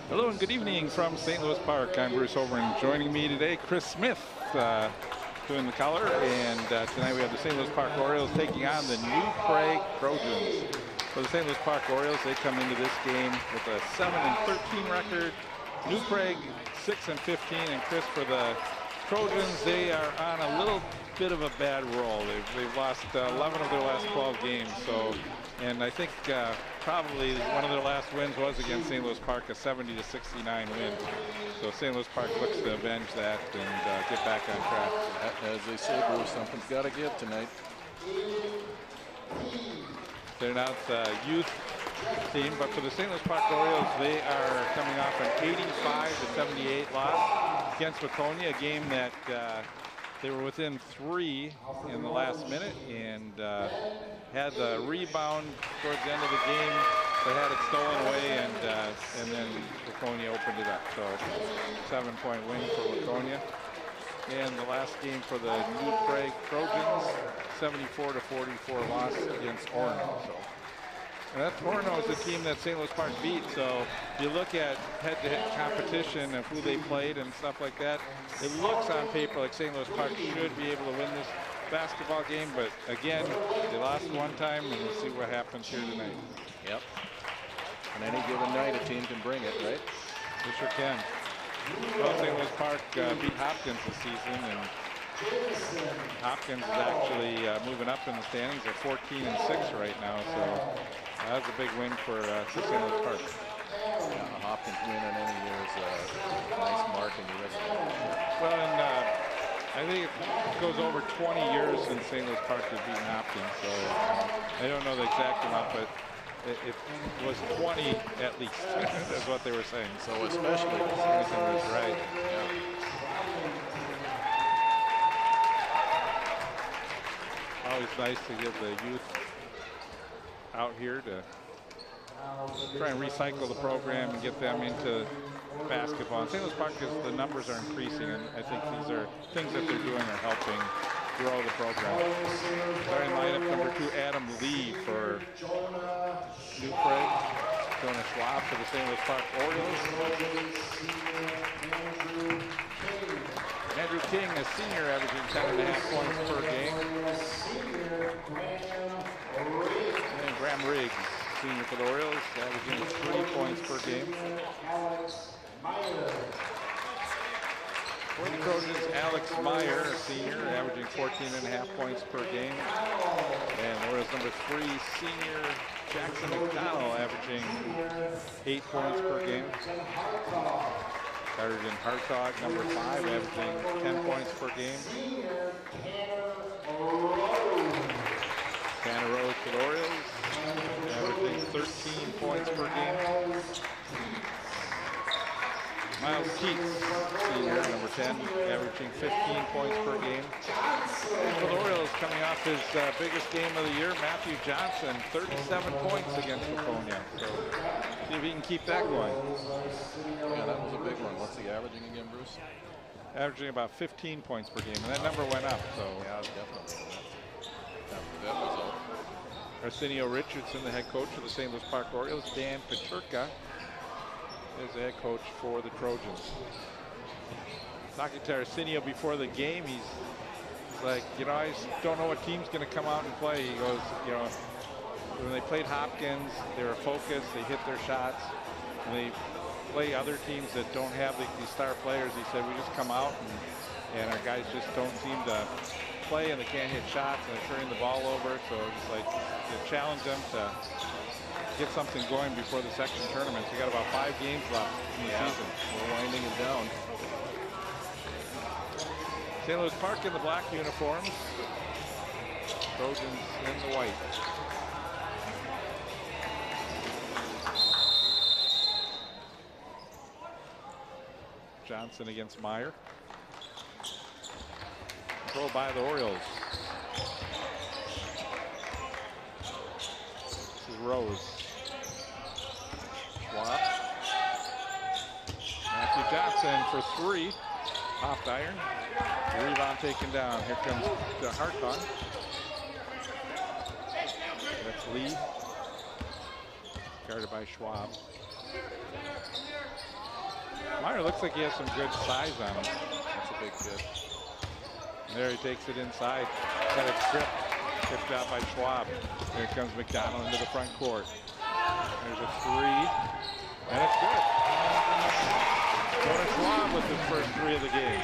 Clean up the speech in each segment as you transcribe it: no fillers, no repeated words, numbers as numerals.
Hello and good evening from St. Louis Park. I'm Bruce Overend. Joining me today, Chris Smith doing the color. And tonight we have the St. Louis Park Orioles taking on the New Prague Trojans. For the St. Louis Park Orioles, they come into this game with a 7-13 record. New Prague 6-15. And Chris, for the Trojans, they are on a little bit of a bad roll. They've lost 11 of their last 12 games. And I think probably one of their last wins was against St. Louis Park, a 70-69 win. So St. Louis Park looks to avenge that and get back on track. As they say, Bruce, something's got to give tonight. They're not the youth team, but for the St. Louis Park Orioles, they are coming off an 85-78 loss against Waconia, a game that they were within 3 in the last minute and had the rebound towards the end of the game, but had it stolen away, and then Waconia opened it up. So 7-point win for Waconia. And the last game for the New Prague Trojans, 74-44 loss against Orono. So, and that Orono is a team that St. Louis Park beat. So you look at head-to-head competition of who they played and stuff like that. It looks on paper like St. Louis Park should be able to win this basketball game, but again, they lost one time, and we'll see what happens here tonight. Yep. On any given night, a team can bring it, right? They sure can. Well, St. Louis Park beat Hopkins this season, and Hopkins is actually moving up in the standings. They're 14-6 right now, so that's a big win for St. Louis Park. Yeah, a Hopkins win in any year is a nice mark in your resume. Well, and I think it goes over 20 years since St. Louis Park has beaten Hopkins, so I don't know the exact amount, but it was 20 at least. That's what they were saying. So especially this was right. Yeah. Always nice to get the youth out here to try and recycle the program and get them into basketball. And St. Louis Park, the numbers are increasing, and I think these are things that they're doing are helping grow the program. Starting lineup number 2, Adam Lee for New Prague. Jonah Schwab for the St. Louis Park Orioles. Andrew King, a senior, averaging 10.5 points per game. And Graham Riggs, senior for the Orioles, averaging 3 points per game. For the Trojans, Alex Meyer, a senior, averaging 14.5 points per game. And Orioles number 3, senior Jackson McDonald, averaging 8 points per game. Sergeant Hartog, number 5, averaging 10 points per game. Tanner Rose for the Orioles, averaging 13 points per game. Miles Keats, senior, number 10, averaging 15 points per game. And for the Orioles, coming off his biggest game of the year, Matthew Johnson, 37 points against Waconia. So see if he can keep that going. Yeah, that was a big one. What's he averaging again, Bruce? Averaging about 15 points per game, and that number went up. So yeah, definitely. After that result. Arsenio Richardson, the head coach of the St. Louis Park Orioles. Dan Paterka is the head coach for the Trojans. Talking to Arsenio before the game, he's like, I just don't know what team's going to come out and play. He goes, when they played Hopkins, they were focused, they hit their shots. When they play other teams that don't have these star players, he said, we just come out and our guys just don't seem to play, and they can't hit shots, and they're turning the ball over. So it's like to challenge them to get something going before the section tournament. So you got about 5 games left in the season. We're winding it down. St. Louis Park in the black uniforms. Trojans in the white. Johnson against Meyer. Controlled by the Orioles. This is Rose. Schwab. Matthew Johnson for 3. Off iron. The rebound taken down. Here comes the Hartog. That's Lee. Guarded by Schwab. Meyer looks like he has some good size on him. That's a big tip. And there he takes it inside. Got it stripped. Tipped out by Schwab. Here comes McDonald into the front court. There's a three. And it's good. Jordan Schwab with his first three of the game.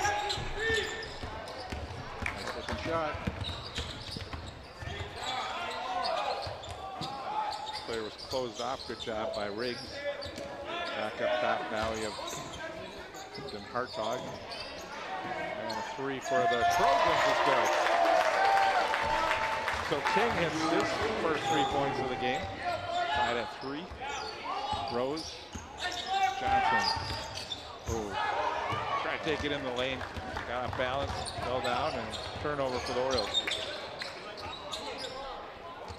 Nice looking shot. Player was closed off. Good job by Riggs. Back up top now. We have Hartog. And a three for the Trojans is good. So King hits his first 3 points of the game. Tied at 3. Rose. Johnson. Oh. Try to take it in the lane. Got off balance. Fell down and turnover for the Orioles.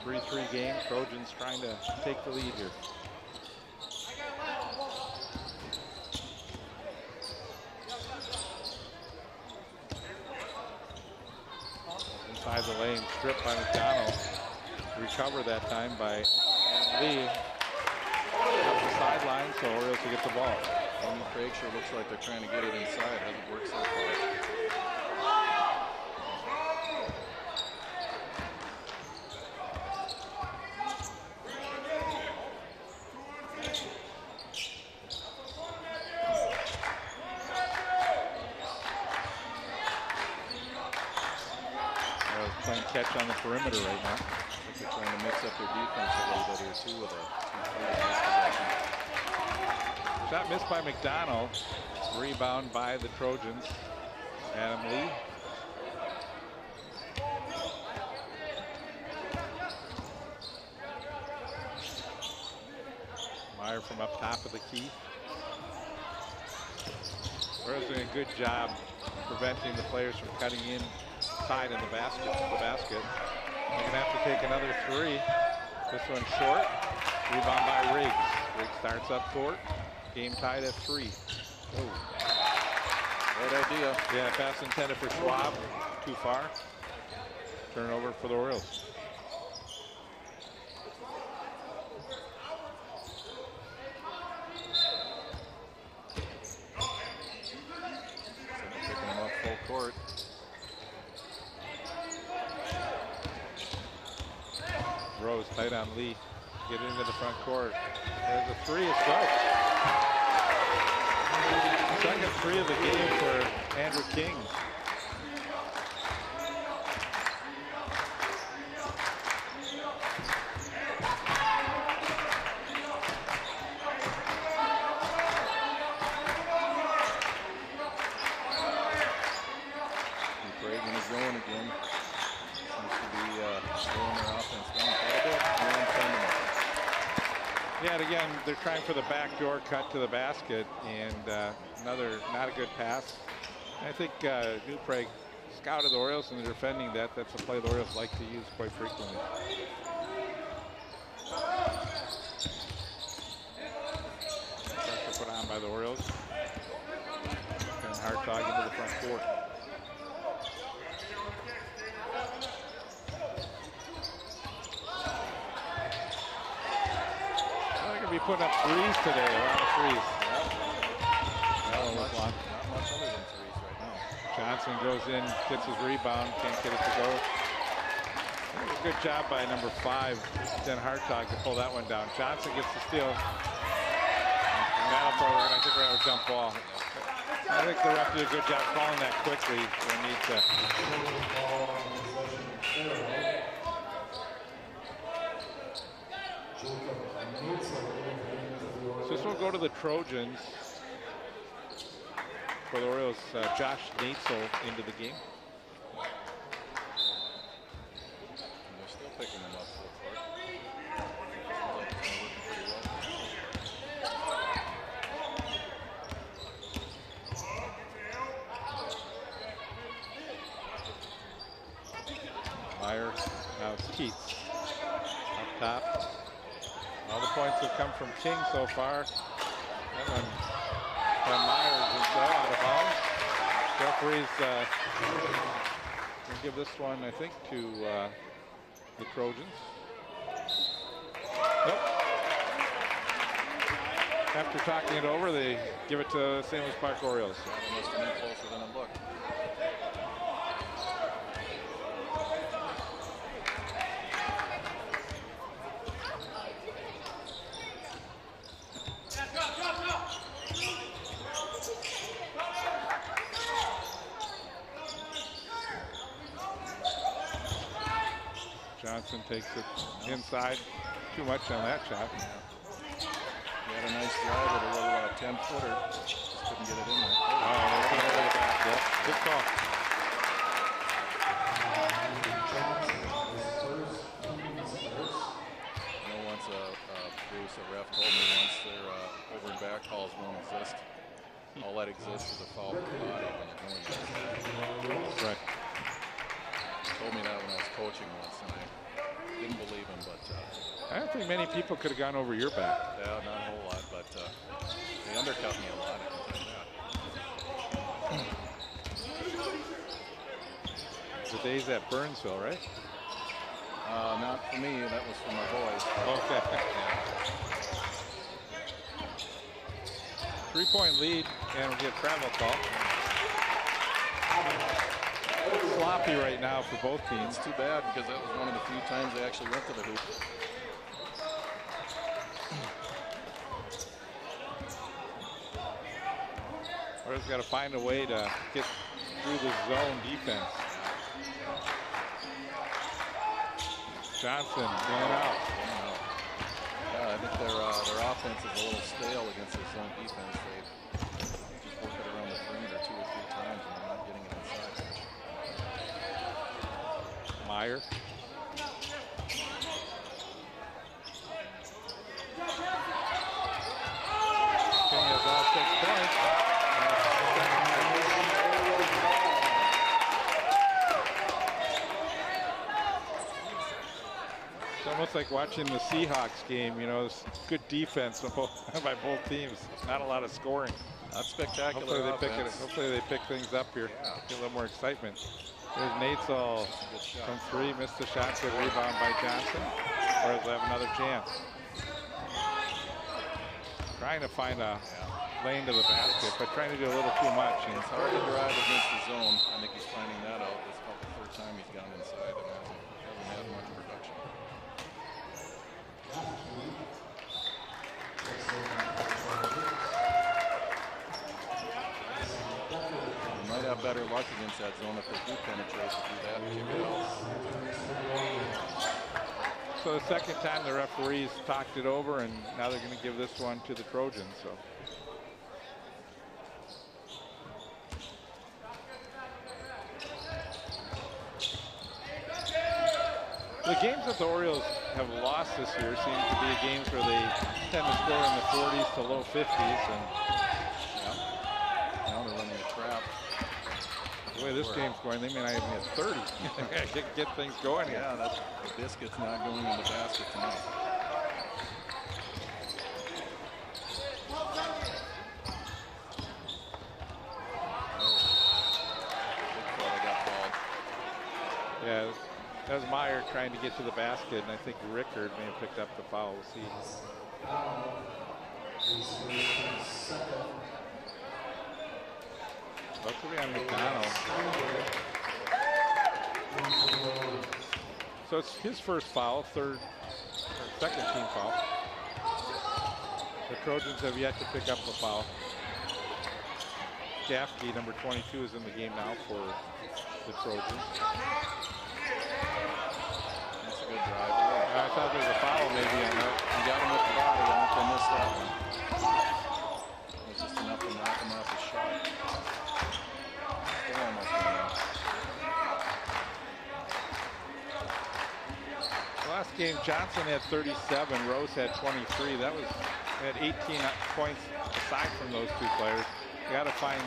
3-3 game. Trojans trying to take the lead here. Inside the lane, stripped by McDonald. Recover that time by Lee. Up the sideline, so Orioles to get the ball. Craig sure looks like they're trying to get it inside. Hasn't worked so far. Playing catch on the perimeter right now. They're trying to mix up their defense a little bit here too with a 2-3 possession. Shot missed by McDonald. Rebound by the Trojans. Adam Lee. Meyer from up top of the key. Orioles doing a good job preventing the players from cutting inside in the basket. They're going to have to take another three. This one's short. Rebound by Riggs. Riggs starts up court. Game tied at 3. Oh. Great idea. Yeah, pass intended for Schwab. Too far. Turnover for the Orioles. Picking them up full court. Rose tight on Lee. Get it into the front court. There's a three. It's good. Second three of the game for Andrew King. Breaking his zone again. Seems to be slowing their offense down quite a bit. Yeah, and again, they're trying for the backdoor cut to the basket, and another not a good pass. I think New Prague scouted the Orioles, and they're defending that. That's a play the Orioles like to use quite frequently. Pressure put on by the Orioles. And Hartog into the front court. Be putting up threes today, a lot of threes. Not much other than threes right now. Johnson goes in, gets his rebound, can't get it to go. A good job by number 5, Den Hartog, to pull that one down. Johnson gets the steal. Battle forward, I think we're going to jump ball. I think the ref did a good job calling that quickly. We need to. So this will go to the Trojans for the Orioles. Josh Natzel into the game. And they're still picking them up full court. Meyer, now it's Keats up top. All the points have come from King so far. That one from Myers is out of bounds. Referees will give this one, I think, to the Trojans. Nope. After talking it over, they give it to St. Louis Park Orioles. It must have been closer than it looked. Johnson takes it inside. Too much on that shot. He had a nice drive with a little 10-footer. Just couldn't get it in there. Oh, they're going over the back. Yep. Good call. You know, once Bruce, a ref, told me once their over and back calls won't exist. All that exists is a foul for the body when you're going there. That's right. He told me that when I was coaching once, and I didn't believe him, but I don't think many people could have gone over your back. yeah, not a whole lot, but they undercut me a lot, I can tell you that. The days at Burnsville, right? Not for me, that was for my boys. Okay. 3-point lead, and we'll get travel call. Sloppy right now for both teams. It's too bad because that was one of the few times they actually went to the hoop. Orioles got to find a way to get through the zone defense. Johnson in and out. Yeah, I think their offense is a little stale against their zone defense. They just work it around the perimeter 2 or 3 times and they're not getting it inside. Meyer. King has all 6 points. It's almost like watching the Seahawks game, you know, it's good defense by both teams. Not a lot of scoring. Not spectacular. Hopefully they pick things up here. Get a little more excitement. There's Nate'sall from 3, missed the shot, good rebound by Johnson. Orioles have another chance. Trying to find a lane to the basket, but trying to do a little too much. And it's hard to drive against the zone. I think he's finding that out. This is about the 3rd time he's gone inside and hasn't had much production. You might have better luck against that zone if they do penetrate to do that and kick it out. So the second time the referees talked it over, and now they're going to give this one to the Trojans. So. The games that the Orioles have lost this year seem to be games where they tend to score in the 40s to low 50s, and now they're running a trap. The way this game's going, they may not even hit 30. get things going here. Yeah, that's the biscuit's not going in the basket tonight. Yeah, that was Meyer trying to get to the basket, and I think Rickard may have picked up the foul. We'll see. That could be on McDonald. So it's his first foul, second team foul. The Trojans have yet to pick up a foul. Gaffney, number 22, is in the game now for the Trojans. That's a good drive. I thought there was a foul maybe on that. He got him with the body. I think they missed that one. It was just enough to knock him off his shot. Still almost went out. The last game, Johnson had 37, Rose had 23. That was at 18 points aside from those 2 players. You got to find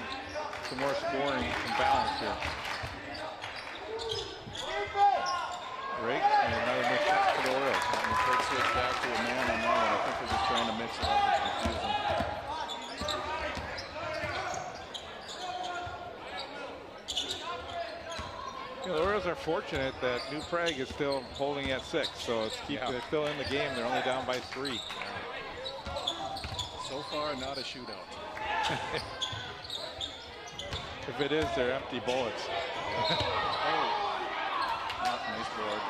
some more scoring and balance here. Drake and another mix shot for the Orioles. And the quick switch back to a man on that one. I think they're just trying to mix it up and confuse him. You know, the Orioles are fortunate that New Prague is still holding at 6, so it's they're still in the game. They're only down by 3. So far, not a shootout. If it is, they're empty bullets. Nice board.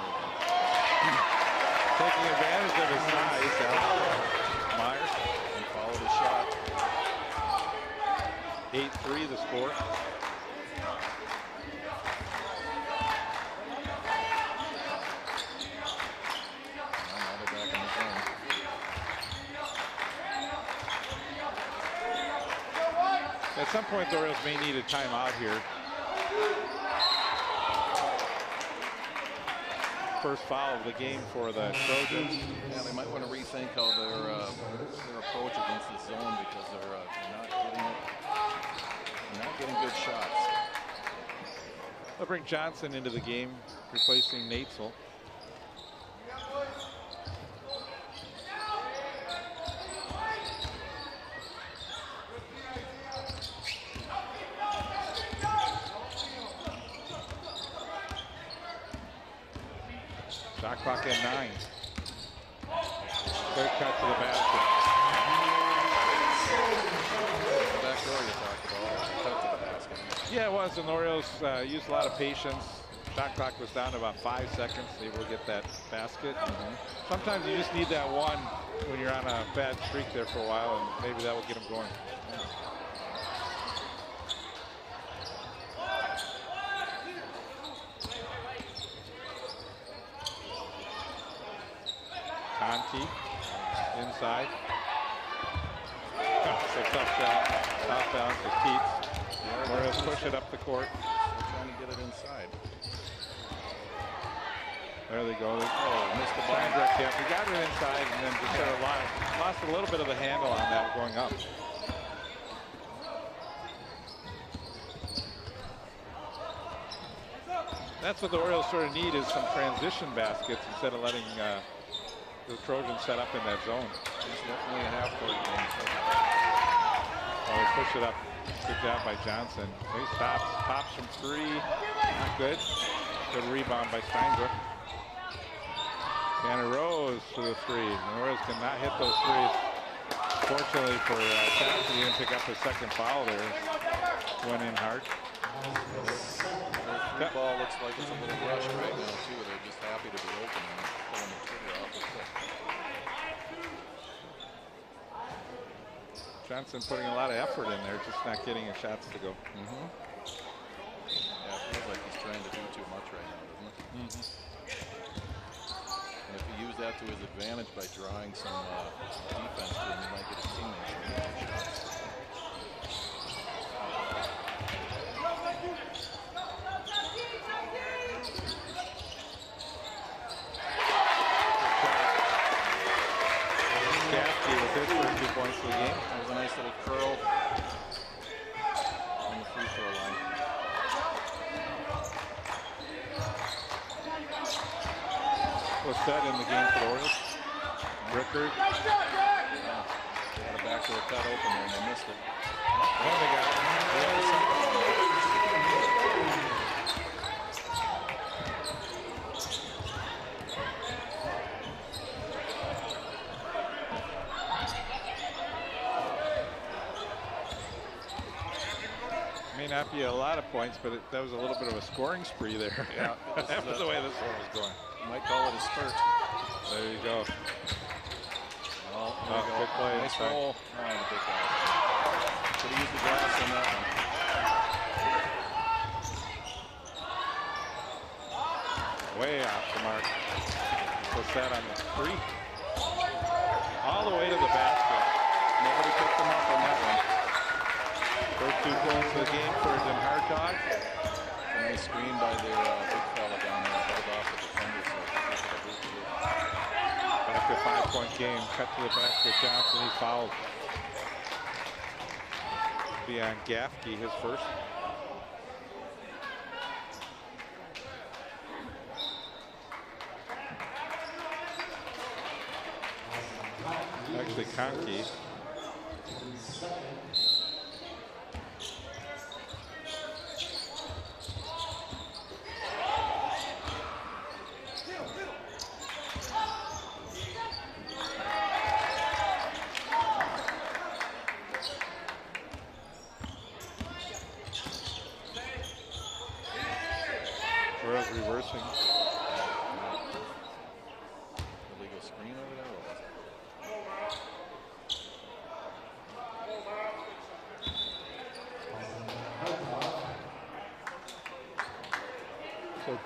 Taking advantage of his size. Myers. And followed his shot. 8-3 the score. Now they're back in the zone. At some point, the Orioles may need a timeout here. First foul of the game for the Trojans. Yeah, they might want to rethink how their approach against the zone, because they're not getting good shots. They'll bring Johnson into the game, replacing Natesel. Shot clock at 9. Quick cut to the basket. Back door you talked about, cut to the basket. Yeah, it was. And the Orioles used a lot of patience. Shot clock was down to about 5 seconds. Able to get that basket. Sometimes you just need that one when you're on a bad streak there for a while, and maybe that will get them going. Conti inside. So tough shot. Top down to Keats. Orioles push it up the court. They're trying to get it inside. There they go. Missed the ball. Yeah, he got it inside and then just sort of lost a little bit of the handle on that going up. That's what the Orioles sort of need, is some transition baskets instead of letting the Trojans set up in that zone. It's definitely a half-court game. Oh, they push it up. Good job by Johnson. He stops, pops from 3. Not good. Good rebound by Steinbrook. Tanner Rose for the 3. The Orioles cannot hit those threes. Fortunately for Johnson, he didn't pick up his second foul there. Went in hard. The ball looks like it's a little rushed right now, too. They're just happy to be open and pulling the trigger off the foot. Johnson putting a lot of effort in there, just not getting his shots to go. Yeah, it feels like he's trying to do too much right now, doesn't it? And if he used that to his advantage by drawing some defense to him, he might get his teammates to make shots. With his first 2 points of the game. That was a nice little curl on the free throw line. Was set in the game for the Orioles. Rickard. Yeah. They had a backdoor cut open there and they missed it. Oh, they got it. May not be a lot of points, but that was a little bit of a scoring spree there. Yeah, that was the way this one was going. You might call it a spurt. There you go. Oh, Good play. Nice roll. Oh, the big guy. Could have used the glass on that one. Way off the mark. Puts that on the 3. All the way to the basket. Nobody picked him up on that one. First 2 points of the game for Jim Hartog. A nice screen by their big fella down there. Held off the defender, so back to a 5-point game. Cut to the basket. Johnson, he's fouled. Be on Gaffke, his first. Actually, Conti.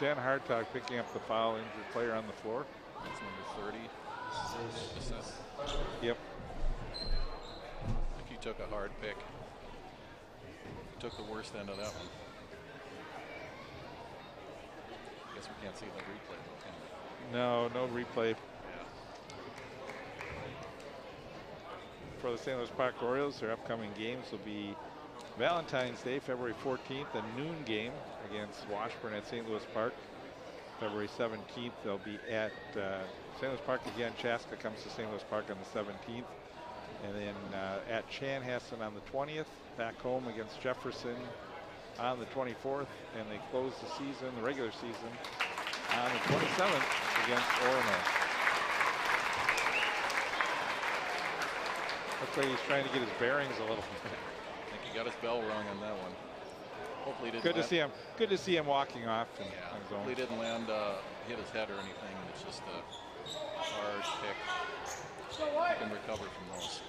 Dan Hartog picking up the foul, injured player on the floor. That's number 30. Assist. Yep. If you took a hard pick, you took the worst end of that one. I guess we can't see the replay though, can we? No, no replay. Yeah. For the St. Louis Park Orioles, their upcoming games will be Valentine's Day, February 14th, a noon game against Washburn at St. Louis Park. February 17th, they'll be at St. Louis Park again. Chaska comes to St. Louis Park on the 17th. And then at Chanhassen on the 20th, back home against Jefferson on the 24th. And they close the season, the regular season, on the 27th against Orono. Looks like he's trying to get his bearings a little bit. I think he got his bell rung on that one. Hopefully he didn't. Good to see him. Good to see him walking off. And yeah. on his Hopefully own. he didn't land, hit his head or anything. It's just a hard pick. You can recover from those.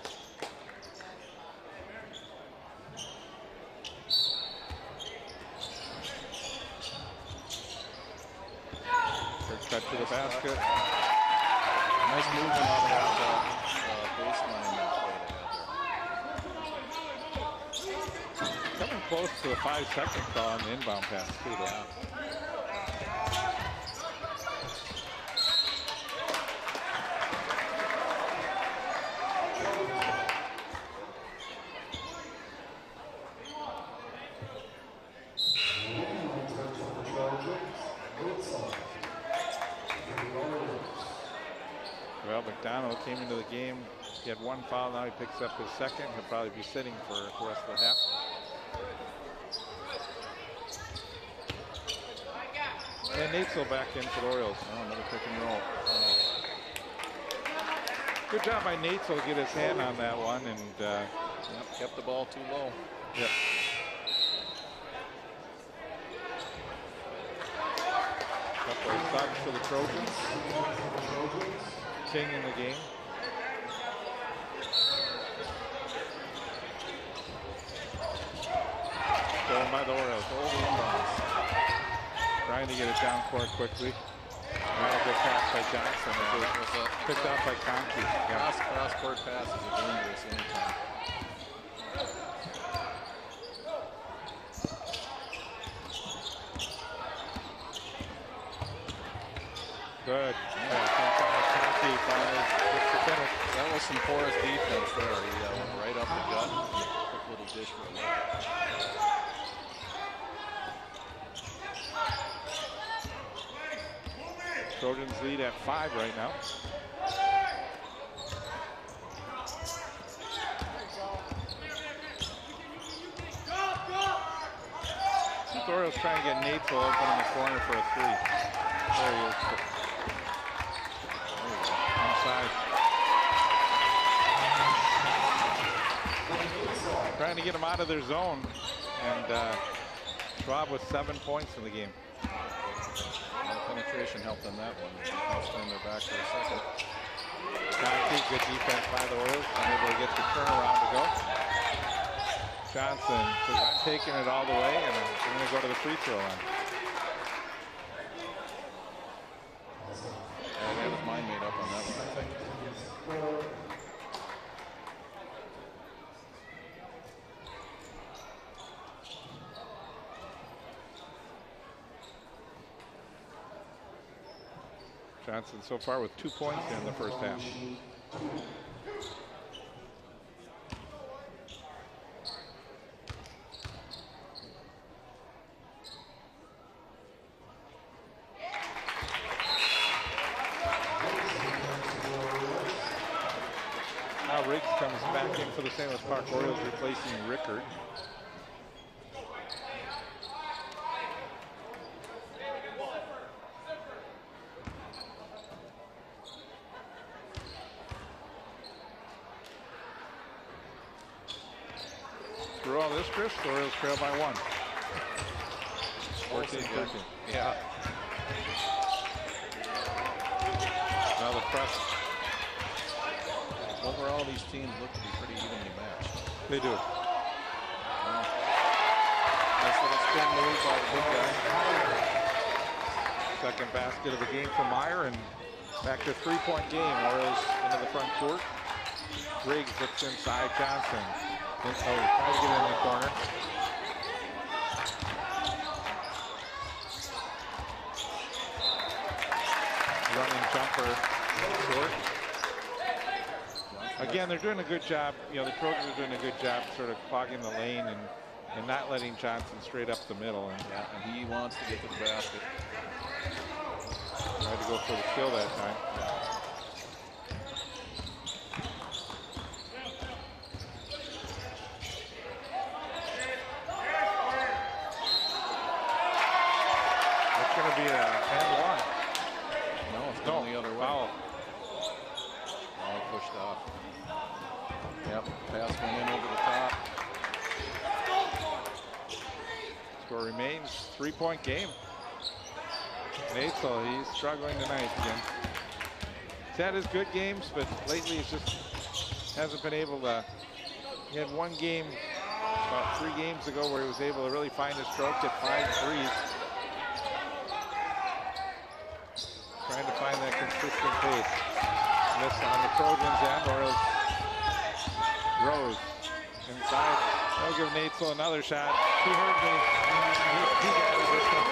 First cut to the basket. Nice movement out of that baseline play they had there. Coming close to the 5-second call on the inbound pass too, though. Yeah. Well, McDonald came into the game. He had one foul. Now he picks up his second. He'll probably be sitting for the rest of the half. And Natesel back in for the Orioles. Oh, another pick and roll. Good job by Natesel to get his hand on that one. And Yep, kept the ball too low. yep. Couple of subs for the Trojans. King in the game. Stolen by the Orioles. Over the inbounds. Trying to get it down court quickly. Now a good pass by Johnson. It was picked out by Conkey. Yeah. Cross-court passes are dangerous anytime. Good. Conkey finally gets the finish. That was some porous defense there. He went right up the gut. Quick little dish for a layup. Trojans lead at 5 right now. The Orioles trying to get Natesel open in the corner for a 3. There he is. Inside. Trying to get him out of their zone. And Schwab with 7 points in the game. Penetration helped on that one. They turned their back for a second. Conkey, good defense by the Orioles. Unable to get the turnaround to go. Johnson says, I'm taking it all the way, and I'm going to go to the free throw line. Yeah, he had his mind made up on that one, I think. Johnson so far with 2 points in the first half. Now Riggs comes back in for the St. Louis Park Orioles, replacing Rickard. Through all this, Chris, the Orioles trail by 1. 14-13. Yeah. Now the press. Overall, these teams look to be pretty evenly matched. They do. Nice little spin move by the big guy. Second basket of the game for Meyer, and back to 3-point game. Orioles into the front court. Riggs looks inside. Johnson. Oh, trying to get in the corner. Running jumper short. Again, they're doing a good job. You know, the Trojans are doing a good job sort of clogging the lane and not letting Johnson straight up the middle. And, and he wants to get to the basket. Tried to go for the steal that time. That's going to be a and one. No, it's going the other way. Foul. All pushed off. Yep, pass went in over the top. Score remains 3-point game. Nathel, he's struggling tonight again. He's had his good games, but lately he's just hasn't been able to. He had one game about 3 games ago where he was able to really find his stroke at 5 threes. Trying to find that consistent pace. Miss on the Trojans end. Orioles. Rose inside. They'll give Nathel another shot. He heard me. He got it this time.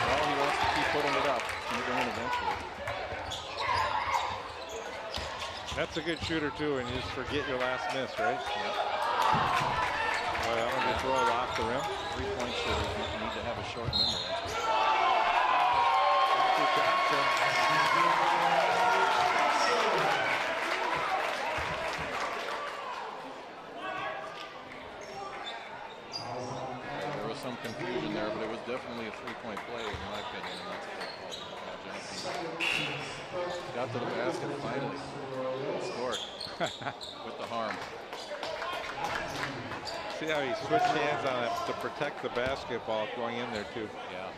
Well, he wants to keep putting it up. He's going eventually. That's a good shooter too, and you just forget your last miss, right? Yep. Well, that one just rolled off the rim. 3-point shooters need to have a short memory. Johnson. There was some confusion there, but it was definitely a 3-point play, in my opinion, and that's a good call. Johnson got to the basket finally. Scored with the harm. See how he switched hands on it to protect the basketball going in there too. Yeah.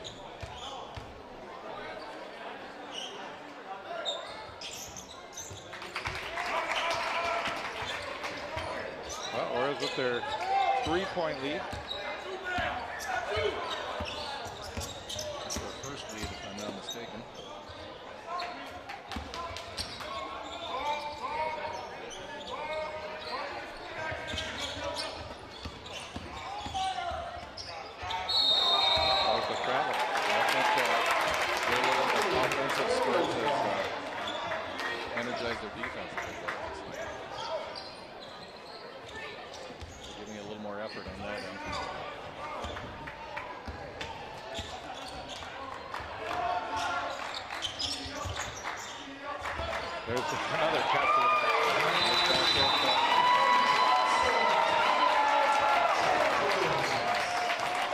Well, Orioles with their 3-point lead. That's their first lead, if I'm not mistaken. That was the travel. I think their little offensive spurt has energized their defense a bit. They're giving a little more effort on that end. There's another cut to the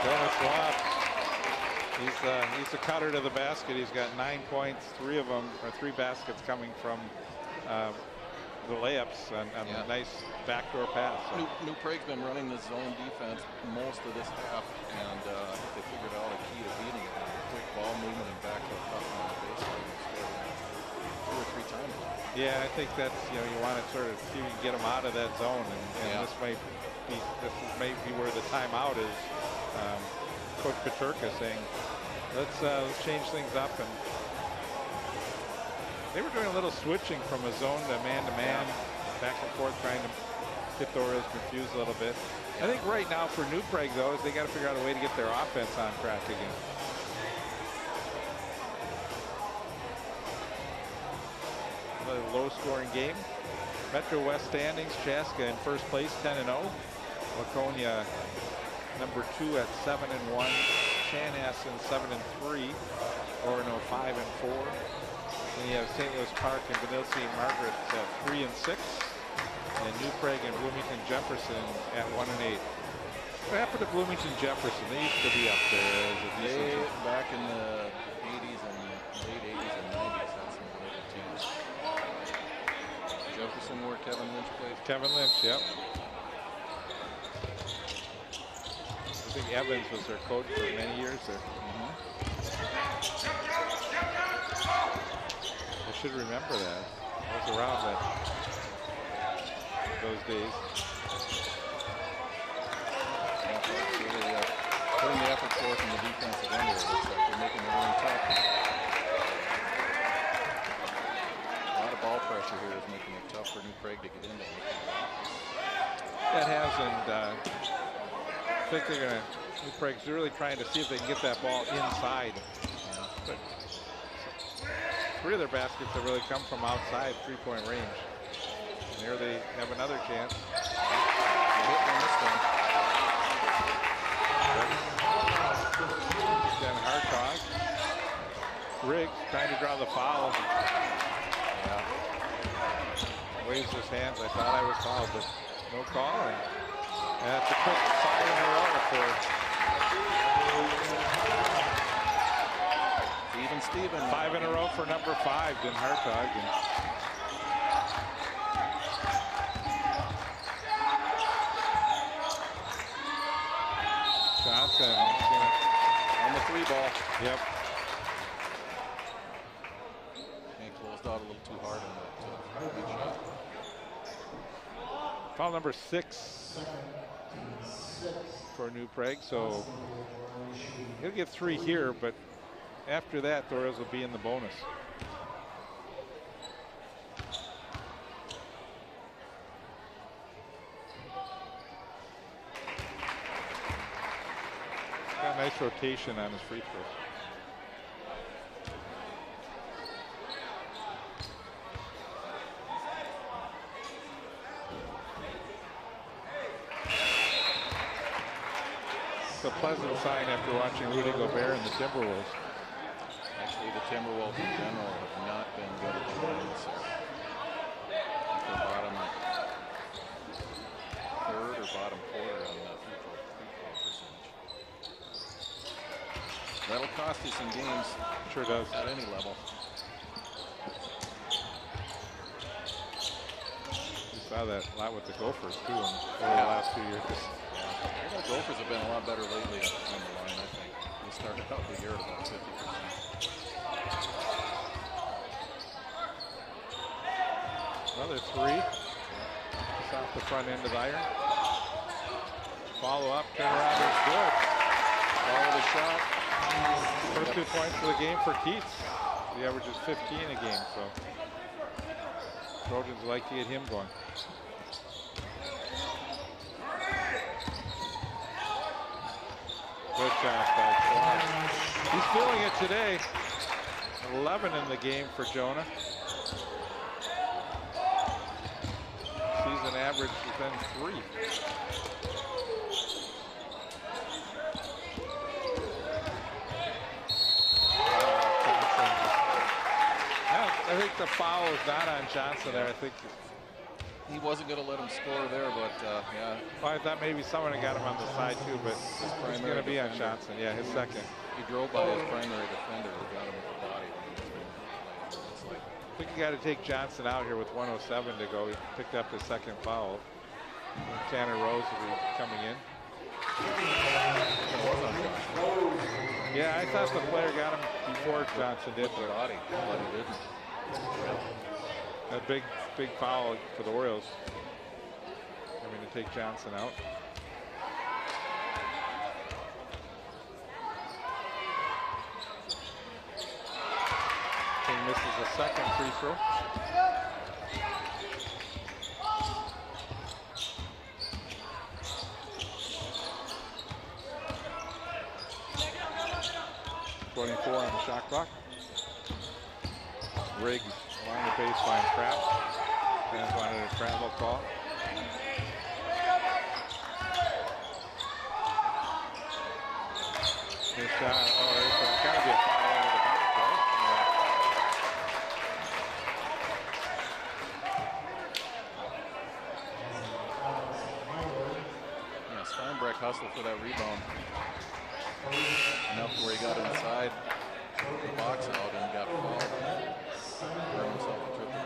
Dennis Watts. He's a cutter to the basket. He's got 9 points, 3 of them, or 3 baskets coming from the layups on a nice backdoor pass. So. New Prague's been running the zone defense most of this half, and I think they figured out a key to beating it. Quick ball movement and backdoor cut on the baseline. 2 or 3 times. Yeah, I think that's, you want to sort of see if you can get them out of that zone, and this may be where the timeout is. Coach Peterka saying, let's change things up, and they were doing a little switching from a zone to man, back and forth, trying to get the Orioles confused a little bit. I think right now for New Prague though is they got to figure out a way to get their offense on track again. Another low-scoring game. Metro West standings: Chaska in first place, 10-0. Laconia number 2 at 7-1. Chanhassen 7-3. Orono 5-4. Then you have St. Louis Park and Benilde and Margaret 3-6. And New Prague and Bloomington Jefferson at 1-8. What happened to Bloomington Jefferson? They used to be up there as a decent team. Back in the 80s and late 80s and 90s, that's some really good teams. Jefferson, where Kevin Lynch played. Kevin Lynch, yep. I think Evans was their coach for many years there. I should remember that. I was around those days. Really, putting the effort forth in the defensive end, it looks like they're making it really tough. pressure here is making it tough for New Prague to get into it. That has, and I think they're going to, New Prague's really trying to see if they can get that ball inside. Yeah. But 3 of their baskets have really come from outside 3-point range. And here they have another chance. Hit on this one. Then Hartog. Riggs trying to draw the foul. Yeah. Waves his hands. I thought I was fouled, but no call. And that's a quick 5 in a row for Even Steven. 5 in a row for number 5, Then Hartog. And Johnson On the 3 ball. Yep. And closed out a little too hard on that big shot. Foul number 6 for New Prague. So he'll get 3 here, but after that, the Orioles will be in the bonus. Got a nice rotation on his free throws. It's a pleasant sign after watching Rudy Gobert and the Timberwolves. Actually, the Timberwolves in general have not been good at the line this year. They're bottom 3rd or bottom 4 on the free throw percentage. That'll cost you some games. Sure does. At any level. We saw that a lot with the Gophers too over the last 2 years. The Gophers have been a lot better lately on the line, I think. They started out the year at about 50%. Another 3. Just off the front end of the iron. Follow up, turn around, is good. Follow the shot. First 2 points of the game for Keats. He averages 15 a game, so Trojans like to get him going. Good job by Clark. He's feeling it today. 11 in the game for Jonah. Season average has been 3. I think the foul is not on Johnson there. I think he wasn't going to let him score there, but yeah. Well, I thought maybe someone had got him on the side too, but it's going to be on Johnson. Yeah, his second. He drove by his primary defender who got him with the body. I think you got to take Johnson out here with 1:07 to go. He picked up his second foul. Tanner Rose will be coming in. Yeah, I thought the player got him before Johnson did. With the body, but he didn't. A big foul for the Orioles. Having to take Johnson out. King misses a second free throw. .24 on the shot clock. Riggs along the baseline trap. Fans wanted a travel call. This shot, there's got to be a foul over the back, right? Yeah, Steinbreck hustled for that rebound. Enough where he got inside the box out and got fouled. Earned himself a triple.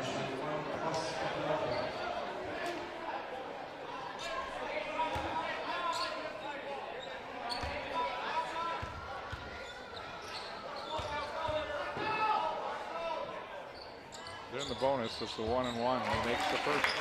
They're in the bonus. It's the 1-and-1. He makes the first.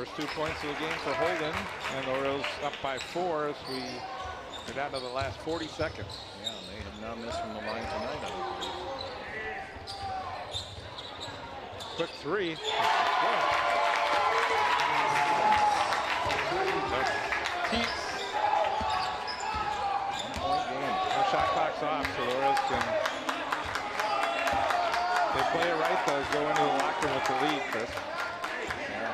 First 2 points of the game for Holden, and the Orioles up by 4 as we are down to the last 40 seconds. Yeah, and they have not missed from the line tonight, I believe. Quick three. Keats. 1 point game. The shot clock's off, so the Orioles can. They play it right, though, go into the locker room with the lead, Chris. Yeah.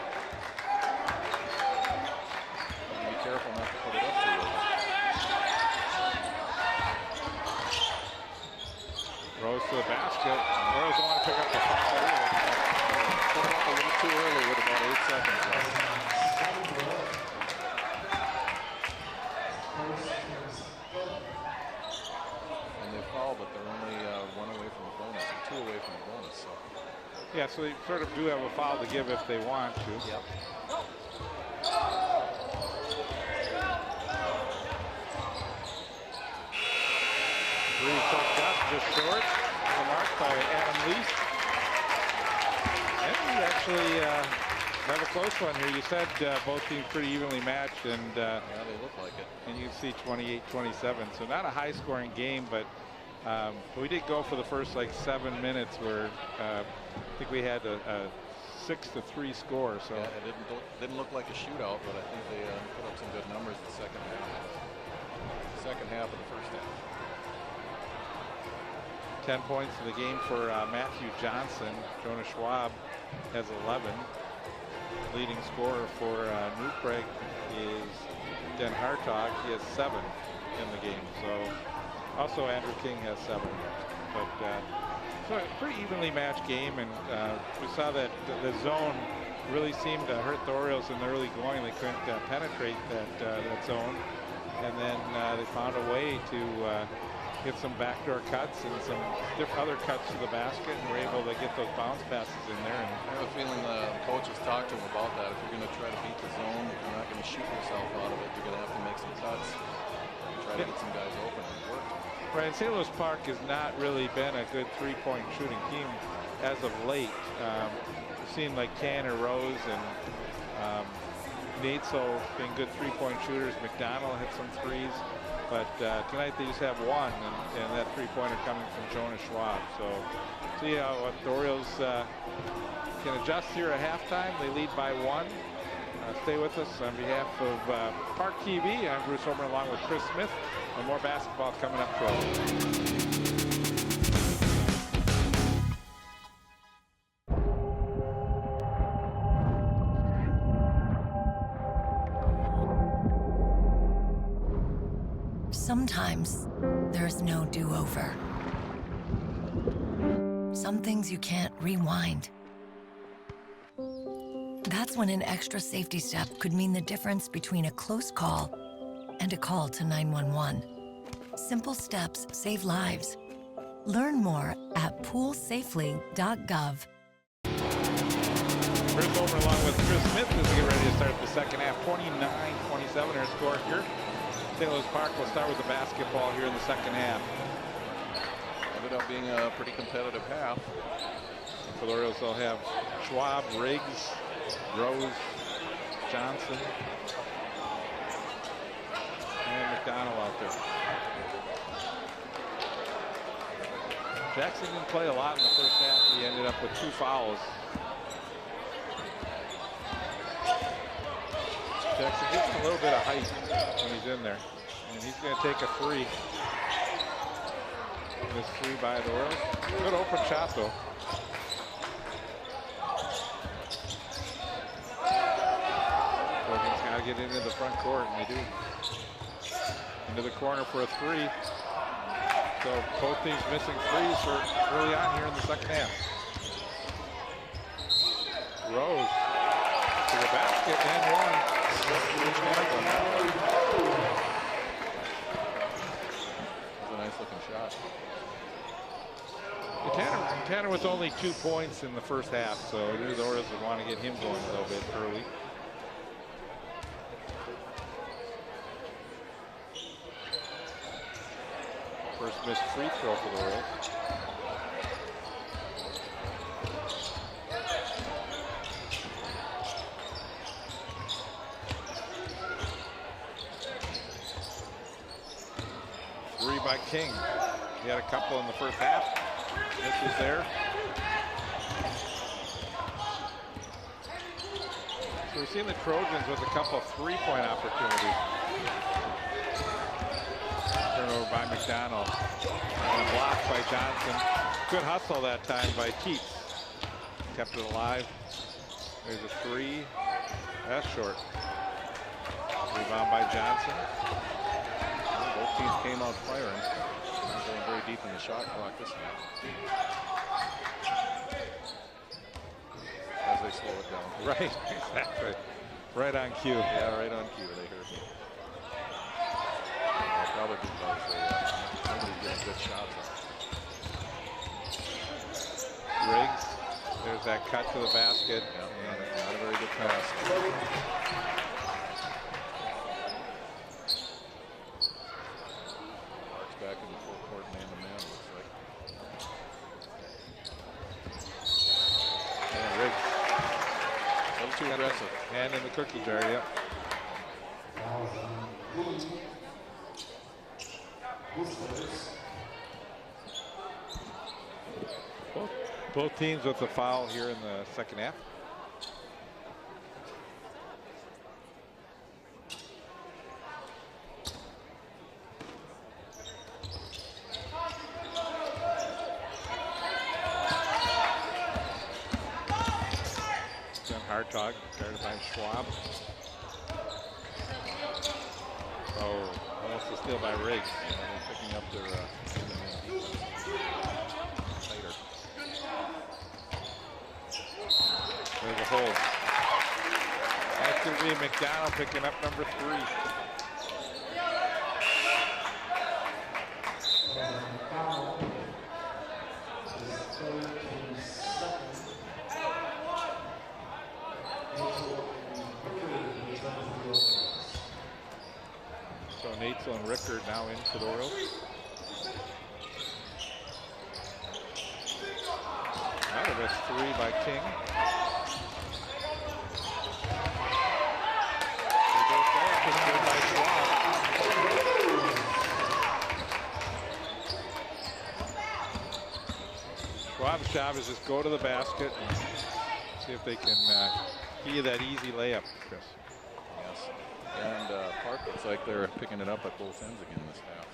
Be careful not to put it up too early. Rose to the basket. The Orioles don't want to pick up the foul either. Put it up a little too early with about 8 seconds left. And they foul, but they're only 1 away from the bonus, or 2 away from the bonus. So. Yeah, so they sort of do have a foul to give if they want to. Yep. Three tucked up, just short. The mark by Adam Least. And we actually have a close one here. You said both teams pretty evenly matched, and Yeah, they look like it. and you can see 28-27. So not a high-scoring game, but we did go for the first like 7 minutes where I think we had a 6-3 score. So Yeah, it didn't look like a shootout, but I think they put up some good numbers the second half. Second half of the first half. 10 points in the game for Matthew Johnson. Jonah Schwab has 11. Leading scorer for New Prague is Den Hartog. He has 7 in the game. So also Andrew King has 7. But so a pretty evenly matched game, and we saw that the zone really seemed to hurt the Orioles in the early going. They couldn't penetrate that zone, and then they found a way to get some backdoor cuts and some other cuts to the basket, and were able to get those bounce passes in there. And I have a feeling the coaches talked to him about that. If you're going to try to beat the zone, if you're not going to shoot yourself out of it, you're going to have to make some cuts and try to get some guys open. And it worked. Right, and St. Louis Park has not really been a good three-point shooting team as of late. We've seen like Tanner Rose and Nateso being good three-point shooters. McDonald hit some threes. But tonight they just have one, and that three-pointer coming from Jonah Schwab. So see how the Orioles can adjust here at halftime. They lead by 1. Stay with us on behalf of ParkTV. I'm Bruce Homer along with Chris Smith, and more basketball coming up shortly. Sometimes there's no do-over. Some things you can't rewind. That's when an extra safety step could mean the difference between a close call and a call to 911. Simple steps save lives. Learn more at poolsafely.gov. Bruce Homer along with Chris Smith as we get ready to start the second half. 29-27 our score here. St. Louis Park will start with the basketball here in the second half. Ended up being a pretty competitive half. For the Orioles, they'll have Schwab, Riggs, Rose, Johnson, and McDonald out there. Jackson didn't play a lot in the first half. He ended up with 2 fouls. Jackson gets a little bit of height when he's in there. And he's going to take a 3. This 3 by the Orioles. Good open shot, though. Orioles got to get into the front court, and they do. Into the corner for a 3. So both teams missing threes for early on here in the second half. Rose to the basket and 1. That's a nice looking shot. Tanner was only 2 points in the first half, so I knew the Orioles would want to get him going a little bit early. First missed free throw for the Orioles. by King. He had a couple in the first half. This is there. So we're seeing the Trojans with a couple 3-point opportunities. Turnover by McDonald. And a block by Johnson. Good hustle that time by Keats. Kept it alive. There's a 3. That's short. Rebound by Johnson. Both teams came out firing. Not going very deep in the shot clock this time. As they slow it down. Right, exactly. Right on cue. Yeah, right on cue. They heard me. Probably because nobody's getting good shots up. Riggs. There's that cut to the basket. Yeah, not a very good pass. Back in the full court man-to-man, looks like. And Riggs. A little too aggressive. Hand in the cookie jar, yep. Both teams with a foul here in the second half. Hartog guarded by Schwab. Oh, almost a steal by Riggs. They're picking up their tighter. There's a hold. That's going to be McDonald picking up number 3. So Nate's and Rickard now in for the Orioles. Out of this 3 by King. Schwab's job is just go to the basket and see if they can give you that easy layup, Chris. Yes. And Park looks like they're picking it up at both ends again this half.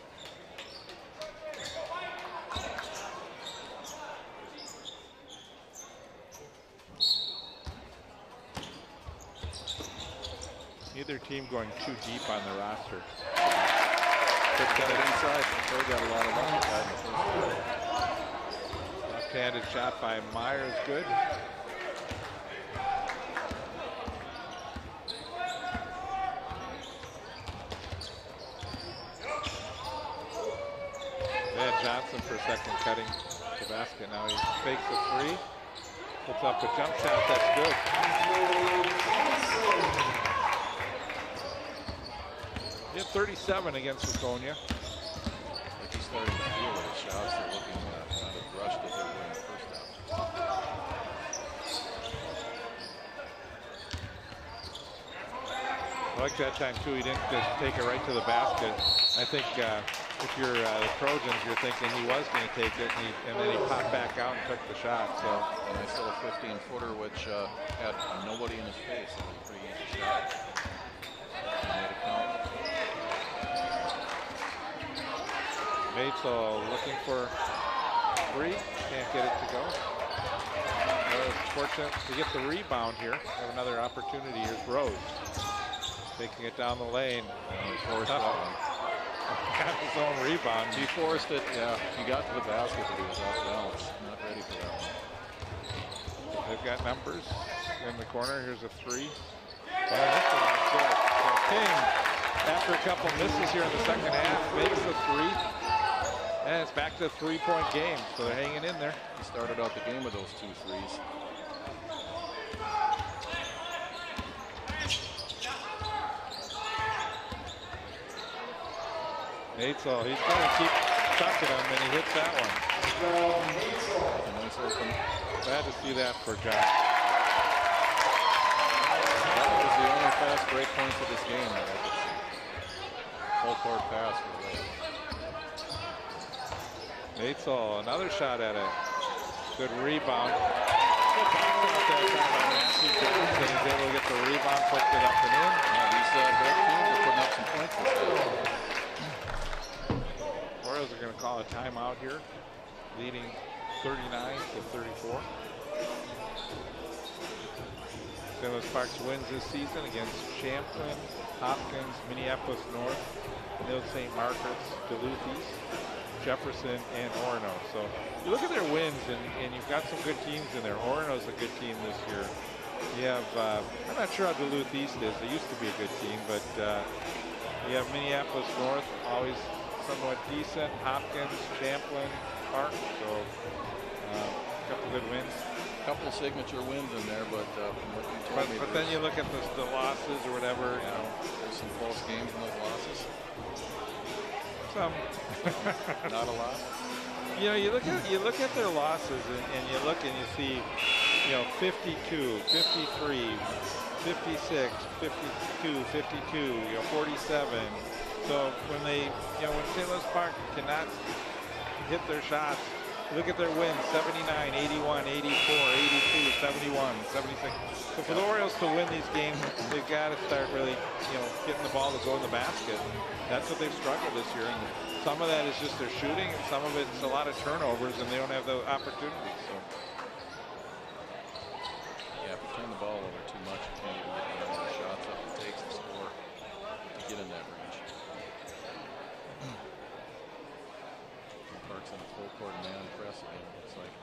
Neither team going too deep on the roster. Could get it inside. They got a lot of luck inside in the first half. Left-handed shot by Myers, good. Johnson for a second cutting the basket. Now he fakes a 3. Puts up a jump shot. That's good. He had 37 against Laconia. Like he's starting to feel that his shots are looking not as rushed as they were in the first half. I like that time too. He didn't just take it right to the basket. I think if you're the Trojans, you're thinking he was going to take it, and then he popped back out and took the shot. So, and I still a 15-footer, which had nobody in his face. It was a pretty easy shot. He made it count. Matesall looking for 3, can't get it to go. Fortunate to get the rebound here. Have another opportunity. Here's Rose taking it down the lane. He forced that one. Got his own rebound. He forced it. Yeah, he got to the basket, but he was off balance. Not ready for that one. They've got numbers in the corner. Here's a 3. Oh, that's good. So King, after a couple misses here in the second half, makes the 3. And it's back to a 3-point game, so they're hanging in there. He started out the game with those 2 threes. Matesall, he's going to keep chucking them, and he hits that one. Nice open. Glad to see that for Josh. That was the only fast break points of this game that I could see. Full court pass for Ray. Natezel, another shot at it. Good rebound. Good box out there by Matthew Johnson. He's able to get the rebound, puts it up and in. Yeah, these both teams are putting up some points this half. Royals are going to call a timeout here, leading 39-34. St. Louis Parks wins this season against Champlin, Hopkins, Minneapolis North, Mill St. Margaret's, Duluth East, Jefferson, and Orono. So you look at their wins, and you've got some good teams in there. Orono's a good team this year. You have, I'm not sure how Duluth East is. They used to be a good team, but you have Minneapolis North, always somewhat decent. Hopkins, Champlin, Park. So a couple good wins. Couple of signature wins in there, but from what you told me, but then you look at the losses or whatever. Yeah, you know, there's some close games in those losses. Some. Not a lot. You know, you look at their losses, and you look and you see, you know, 52, 53, 56, 52, 52, you know, 47. So when they, you know, when St. Louis Park cannot hit their shots, look at their wins: 79, 81, 84, 82, 71, 76. So for the Orioles to win these games, they've got to start really, you know, getting the ball to go in the basket. That's what they've struggled this year. And some of that is just their shooting, and some of it's a lot of turnovers, and they don't have the opportunities. So. Yeah, if you turn the ball over too much, you can't even get the number of shots up it takes to score to get in that range. Parks in a full court man press again, it looks like.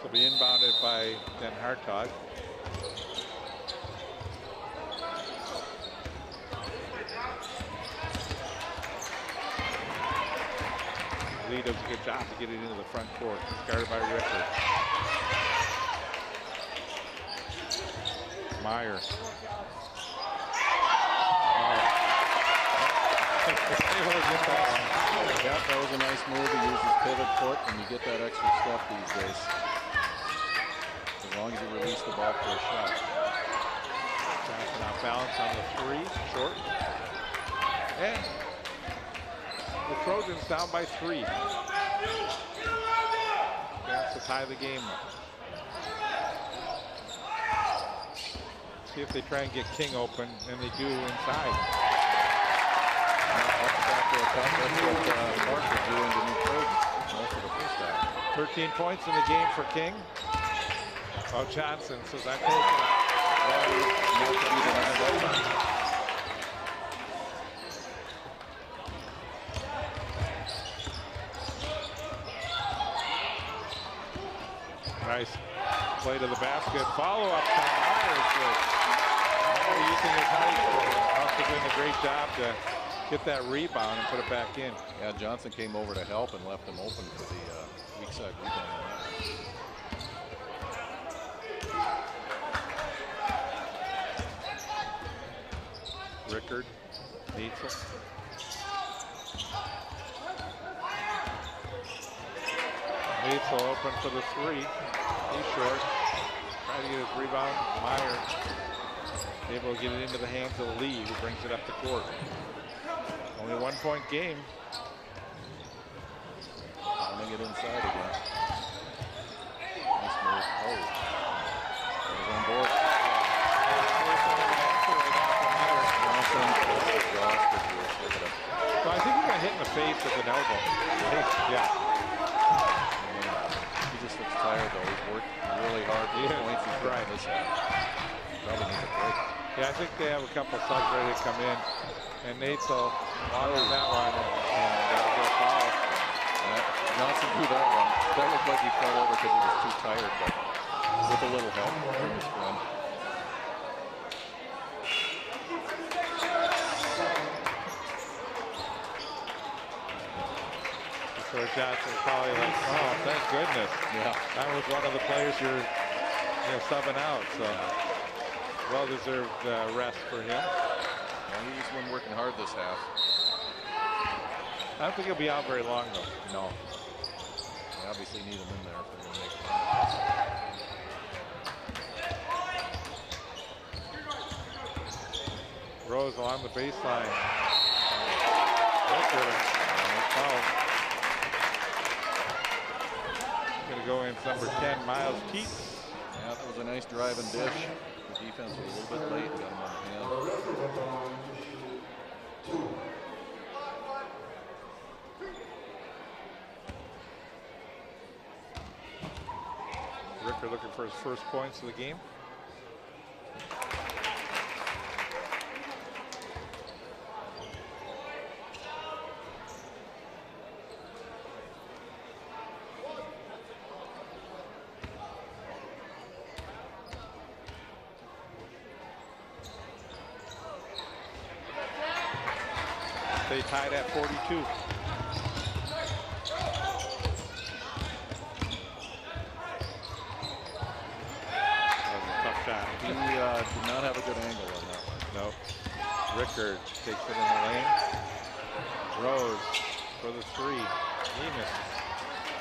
So be inbounded by Den Hartog. Lee does a good job to get it into the front court. It's guarded by Richter. Meyer. Yeah, that was a nice move. He used his pivot foot, and you get that extra step these days. As long as you release the ball for a shot. Johnson out balance on the three, short. And the Trojans down by 3. Chance to tie the game up. See if they try and get King open, and they do inside. That's what Park was doing to New Trojans most of the first half. 13 points in the game for King. Oh, Johnson says I'm taking Nice play to the basket. Follow up by Myers. Using his height. Also doing a great job to get that rebound and put it back in. Yeah, Johnson came over to help and left him open for the weak side rebound on that. Rickard, Neitzel. Neitzel open for the 3. He's short. Trying to get his rebound. Meyer able to get it into the hands of Lee, who brings it up the court. Only a 1-point game. Running it inside again. Nice move. Oh. He's on board. So I think he got hit in the face with an elbow. Yeah. He just looks tired though. He's worked really hard for the points he's right. This probably needs a break. Yeah, I think they have a couple subs ready to come in. And Neitzel on that one and get a foul. Johnson threw that one. That looked like he fell over because he was too tired, but with a little help from his friend. So Johnson probably like, oh, thank goodness. Yeah. That was one of the players you're subbing out. So well-deserved rest for him. Well, he's been working hard this half. I don't think he'll be out very long, though. No. They obviously need him in there if they're going to make progress. Rose along the baseline. Ricker. Foul. Going to go in number 10, Miles Keats. Yeah, that was a nice drive and dish. The defense was a little bit late. Got him on the hand. Ricker looking for his first points of the game. They tied at 42. He did not have a good angle on that one. No. Ricker takes it in the lane. Rose for the three. He misses.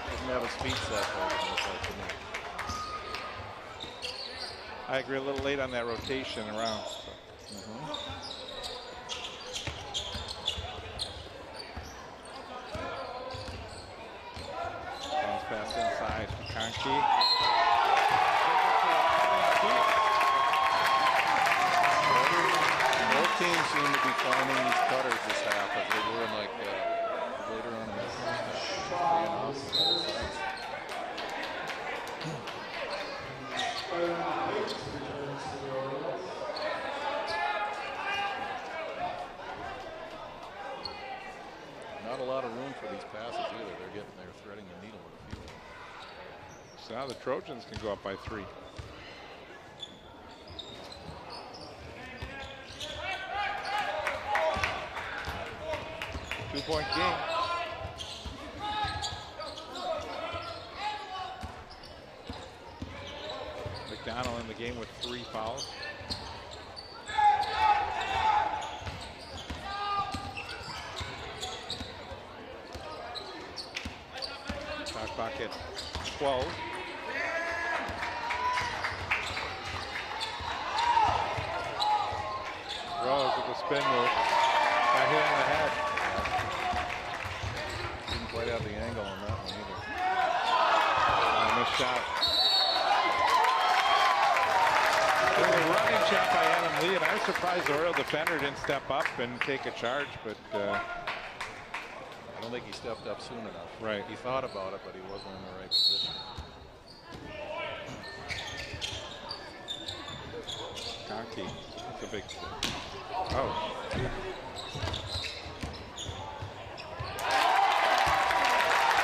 Didn't have his feet set right in this fight to me. I agree, a little late on that rotation around. So. Bounce pass inside. Conky. Both teams seem to be finding these cutters this half as they were in like later on in the first Not a lot of room for these passes either. They're threading the needle with a few. So now the Trojans can go up by 3. Two-point game. McDonald in the game with 3 fouls. Shot clock at 12. Rose with the spin move. Got hit on the head. Didn't quite have the angle on that one either. Missed shot. There's a running shot by Adam Lee, and I was surprised the Oriole defender didn't step up and take a charge, but I don't think he stepped up soon enough. Right. He thought about it, but he wasn't in the right position. Conky. It's a big thing. Oh.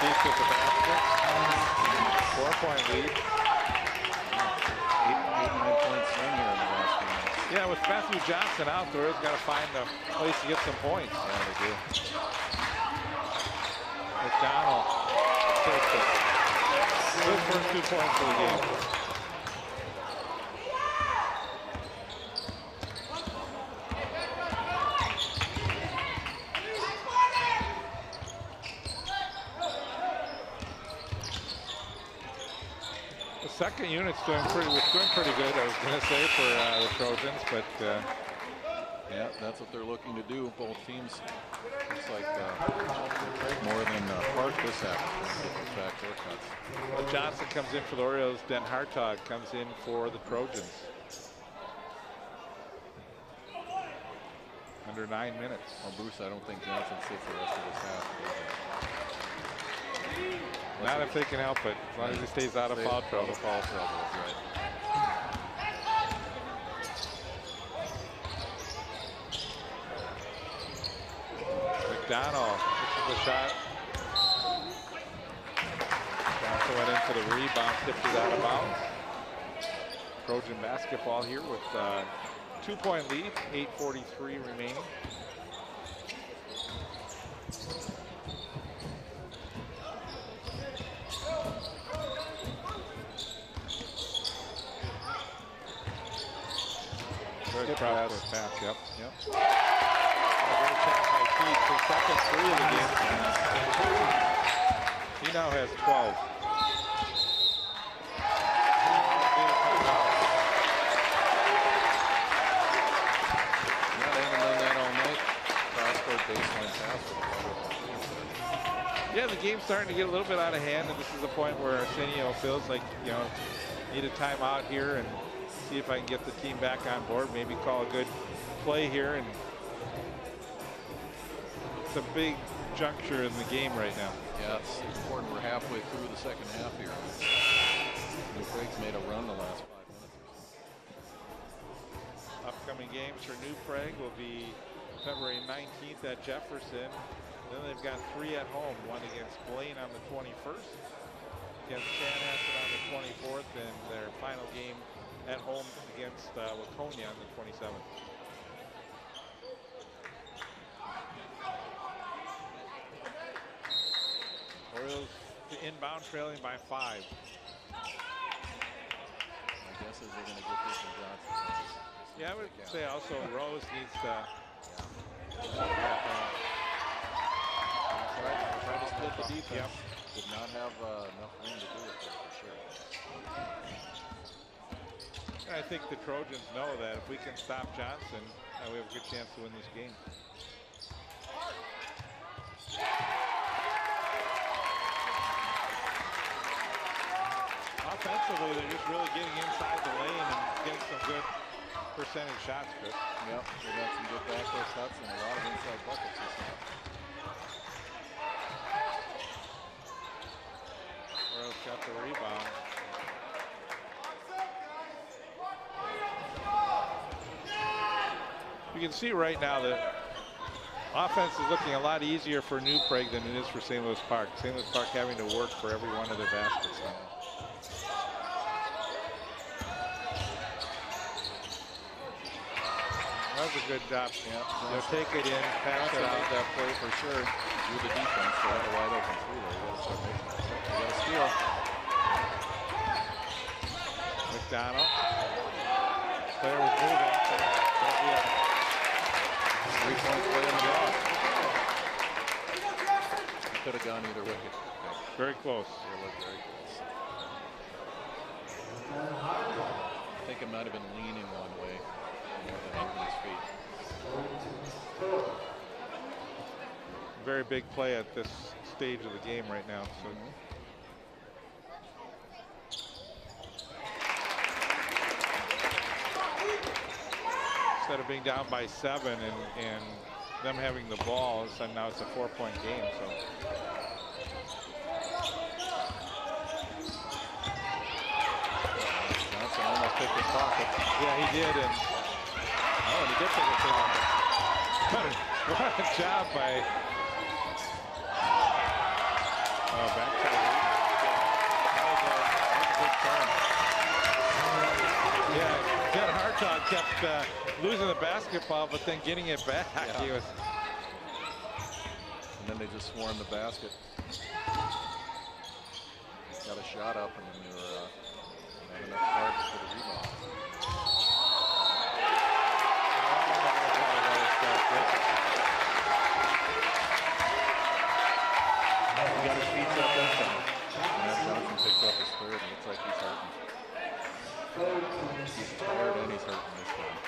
Keith with the basket. 4-point lead. 8-9 point swing here in the last few minutes. Yeah, with Matthew Johnson out, the Orioles got to find a place to get some points. Yeah, they do. McDonald takes it. His first 2 points of the game. The second unit's doing pretty good, I was going to say, for the Trojans, but yeah, that's what they're looking to do. Both teams looks like more than Park this afternoon with back haircuts. Well, Johnson comes in for the Orioles. Den Hartog comes in for the Trojans. Under 9 minutes. Well, Bruce, I don't think Johnson sits the rest of this half. Not if they can help it, as long as he stays out of foul trouble. Foul trouble, that's right. McDonald, this is the shot. Johnson went in for the rebound, tipped it out of bounds. Trojan basketball here with 2-point lead, 8:43 remaining. Good pass, yep. Great pass by Keith, his second 3 of the game. He now has 12. Not even Yeah, the game's starting to get a little bit out of hand, and this is the point where Arsenio feels like, you know, need a timeout here and see if I can get the team back on board. Maybe call a good play here. And it's a big juncture in the game right now. Yeah, it's important. We're halfway through the second half here. New Prague's made a run the last 5 minutes or so. Upcoming games for New Prague will be February 19th at Jefferson. Then they've got 3 at home, one against Blaine on the 21st, against Chanhassen on the 24th, and their final game at home against Waconia on the 27th. Orioles inbound, trailing by 5. My guess is they're going to get this in Johnson. Yeah, I would say also Rose needs to. Try to split the defense. Yep. Did not have enough room to do it there for sure. And I think the Trojans know that if we can stop Johnson, we have a good chance to win this game. Offensively, they're just really getting inside the lane and getting some good percentage shots, Chris. Yep, they got some good backdoor shots and a lot of inside buckets this time. Royals got the rebound. You can see right now that offense is looking a lot easier for New Prague than it is for St. Louis Park. St. Louis Park having to work for every one of their baskets now. That was a good job. Yeah, They'll take it in, pass it out. That play for sure. Do the defense. They had a wide open three there. You got to start making it. You got to steal. McDonald. Player was moving. So that'll be a 3-point play in the block. Could have gone either way. very close. It looked very close. I think it might have been leaning one way more than hitting his feet. Very big play at this stage of the game right now. So. Instead of being down by 7 and them having the ball, so now it's a 4-point game. So. Johnson almost picked his pocket. Yeah, he did, and he did take his pocket. what a job by. Oh, back to the lead. That was a big turn. Yeah, Ken Hartog kept losing the basketball, but then getting it back. Yeah. He was. And then they just swarmed the basket. Got a shot up, and then they were not enough cards for the rebound. He got his feet up that time. And Matt Johnson picks up his third, and looks like he's hurting. He's tired and he's hurting this time.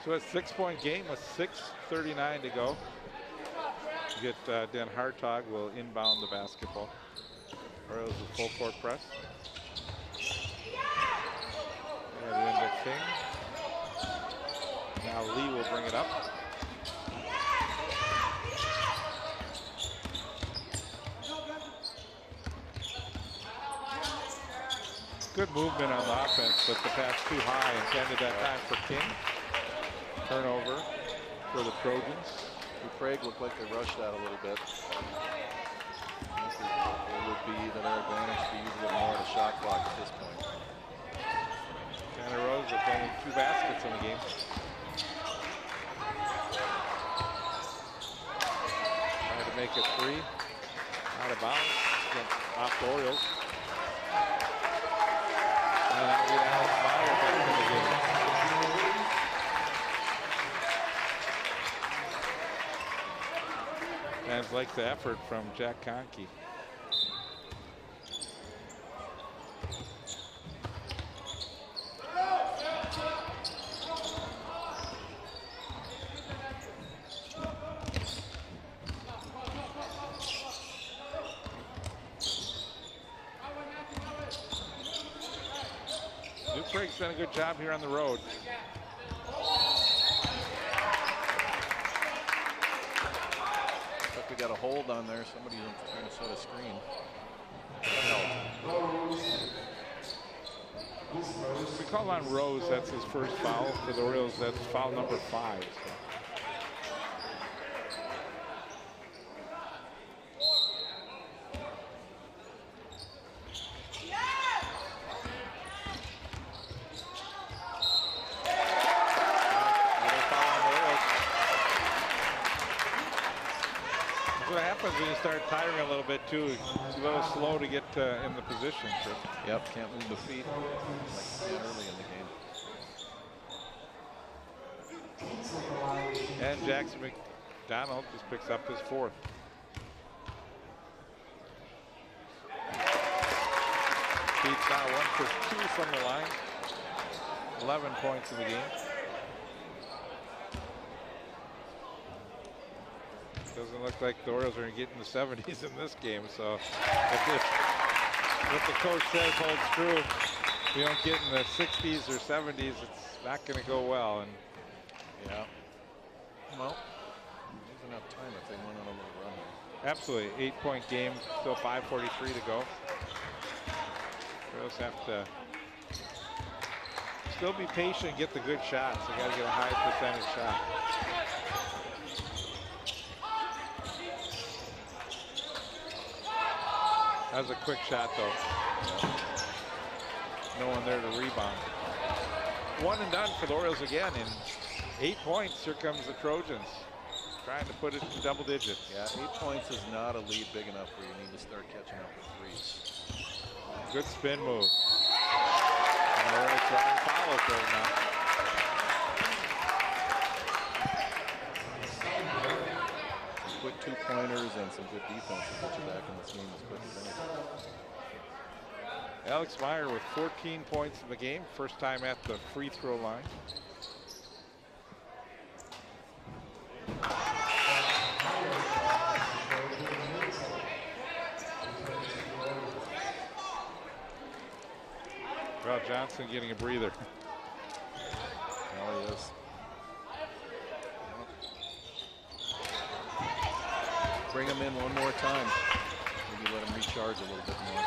So a 6-point game with 6:39 to go. You get Dan Hartog will inbound the basketball. Orioles with full court press. And the end of King. Now Lee will bring it up. Good movement on the offense, but the pass too high. Intended that time for King. Turnover for the Trojans. Prague looked like they rushed that a little bit. It would be to their advantage to use a little more of the shot clock at this point. Tanner Rose with only 2 baskets in the game. Trying to make it 3. Out of bounds against off the Orioles. And that will get Alex Meyer back in the game. Fans like the effort from Jack Conkey. New Prague's done a good job here on the road. We got a hold on there. Somebody's trying to set a screen. We call on Rose. That's his first foul for the Orioles. That's foul number 5. So. When you start tiring a little bit too, it's a little slow to get in the position. Yep, can't move the feet like you can early in the game. And Jackson McDonald just picks up his 4th. Beats now 1 for 2 from the line. 11 points in the game. Doesn't look like the Orioles are going to get in the 70s in this game. So if the coach says holds true, we don't get in the 60s or 70s, it's not going to go well. And yeah, well, there's enough time if they went on a little run. Absolutely, 8-point game, still 5:43 to go. Orioles have to still be patient, get the good shots. They got to get a high percentage shot. That was a quick shot, though. Yeah. No one there to rebound. 1 and done for the Orioles again. In 8 points, here comes the Trojans. Trying to put it in double digits. Yeah, 8 points is not a lead big enough where you need to start catching up with threes. Good spin move. And the Orioles trying to follow right now. Quick 2-pointers and some good defense to get you back in this game as quick as anything. Alex Meyer with 14 points in the game. First time at the free throw line. Well, Johnson getting a breather. Oh, he is. Bring him in one more time. Maybe let him recharge a little bit more.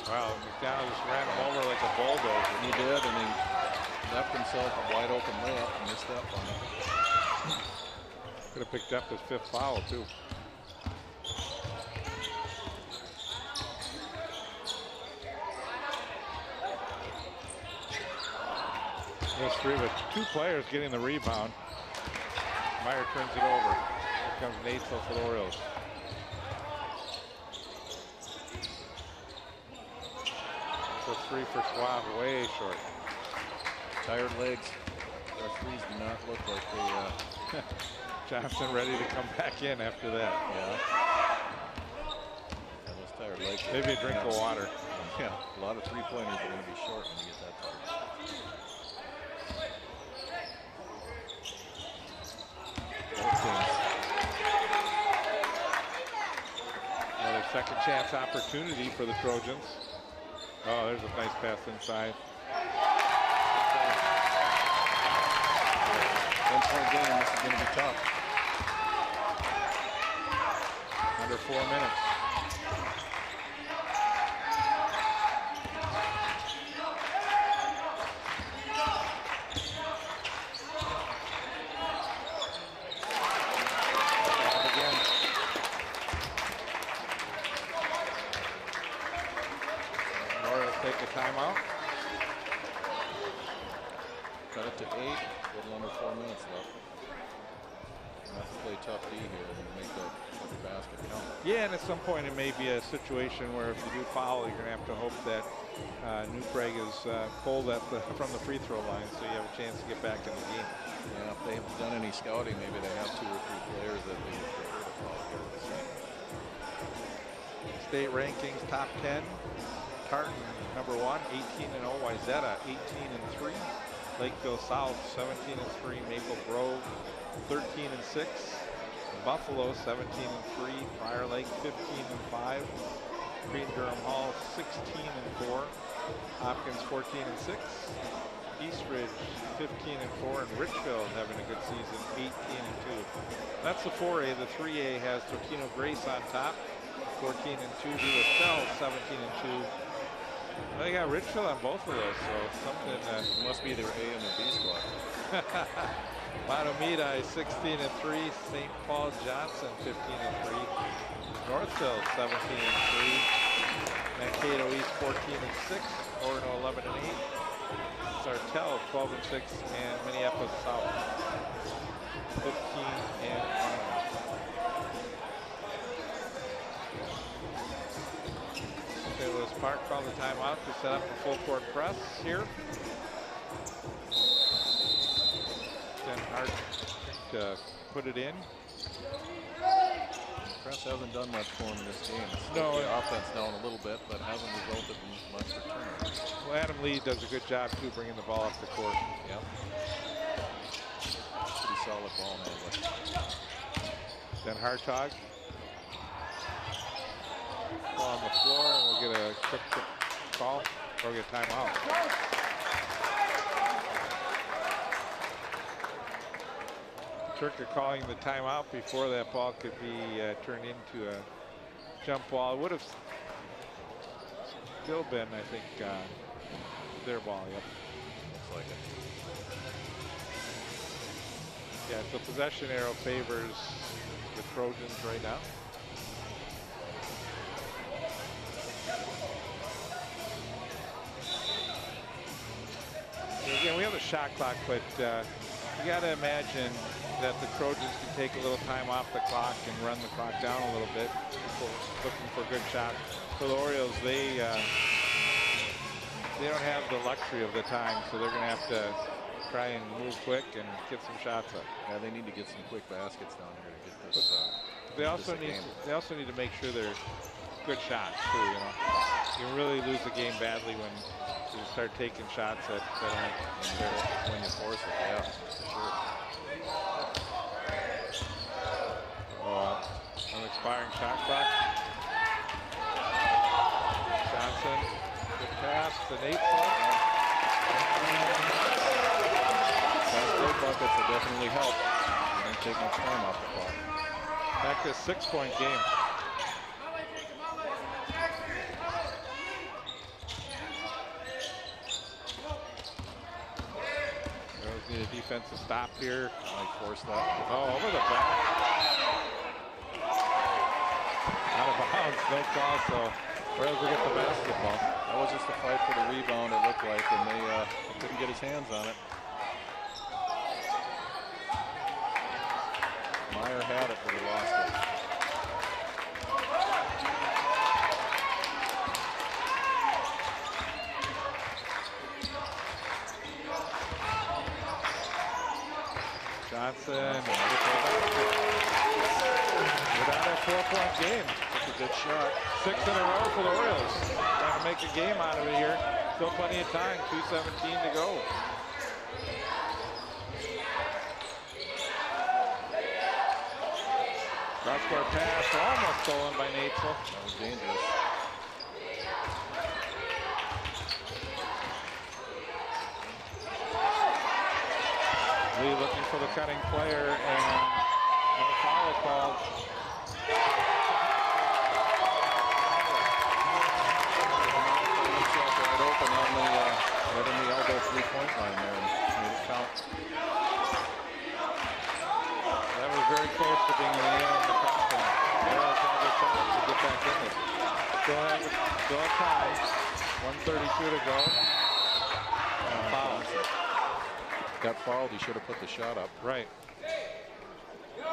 Wow, McDonald just ran him over like a bulldozer. He did, and he left himself a wide open layup and missed that one. Could have picked up his 5th foul, too. There's 3 with 2 players getting the rebound. Meyer turns it over. Here comes Nathel for the Orioles. So 3 for Schwab, way short. Tired legs. Our threes do not look like they. Johnson ready to come back in after that. Yeah. And those tired legs. Maybe a drink of water. Yeah, a lot of 3-pointers are going to be short when you get that tired. Another second chance opportunity for the Trojans. Oh, there's a nice pass inside. 1-point game, this is going to be tough. Under 4 minutes. Take a timeout. Cut it to 8, a little under 4 minutes left. You have to play tough D here and make that every basket count. Yeah, and at some point it may be a situation where if you do foul, you're going to have to hope that New Prague is pulled from the free throw line so you have a chance to get back in the game. Yeah, if they haven't done any scouting, maybe they have 2 or 3 players that they would prefer to follow here at the St. State rankings, top 10. Tartan, number 1, 18-0. Wayzata, 18-3. Lakeville South, 17-3. Maple Grove, 13-6. Buffalo, 17-3. Prior Lake, 15-5. Green Durham Hall, 16-4. Hopkins, 14-6. East Ridge, 15-4. And Richfield having a good season, 18-2. That's the 4A. The 3A has Totino Grace on top, 14-2. De La Salle, 17-2. They got Richfield on both of those, so something It must be their A and their B squad. Manomita is 16-3. St. Paul Johnson, 15-3. Northville, 17-3. Mankato East, 14-6. Orono, 11-8. Sartell, 12-6. And Minneapolis South, 15-1. St. Louis Park called the timeout to set up a full court press here. Then Hart to put it in. Press hasn't done much for him in this game. It's No, the offense down a little bit, but hasn't resulted in much return. Well, Adam Lee does a good job too, bringing the ball up the court. Yeah. Pretty solid ball handler. Then Hartog. Ball on the floor, and we'll get a quick call or get timeout. Turker calling the timeout before that ball could be turned into a jump ball. It would have still been, I think, their ball. Yep. Looks like it. Yeah, so possession arrow favors the Trojans right now. Again, we have a shot clock, but you got to imagine that the Trojans can take a little time off the clock and run the clock down a little bit, looking for a good shot. For the Orioles, they don't have the luxury of the time, so they're going to have to try and move quick and get some shots up. Yeah, they need to get some quick baskets down here to get this. They also need to make sure they're good shots too. You know, you can really lose the game badly when you start taking shots that aren't when you force it. Yeah, for sure. Unexpiring shot clock. Johnson, good pass to Natezel. Those buckets will definitely help. You don't take much time off the clock. Back to a 6-point game. Rose need a defensive stop here. Might force that. Oh, over the back. Out of bounds, no call, so Royals will get the basketball. That was just a fight for the rebound, it looked like, and they couldn't get his hands on it. Meyer had it, but he lost it. Johnson without a 4-point game. That's a good shot. 6 in a row for the Orioles. Trying to make a game out of it here. Still plenty of time, 2:17 to go. Cross-court pass, almost stolen by Natezel. That was dangerous. Lee looking for the cutting player, and no foul called. Wide open on the right in the elbow 3-point line there and made it count. That was very close to being a nail in the coffin. Orioles have a chance to get back in it. Still have time. 1:32 to go. Foul. Got fouled. He should have put the shot up. Right. It's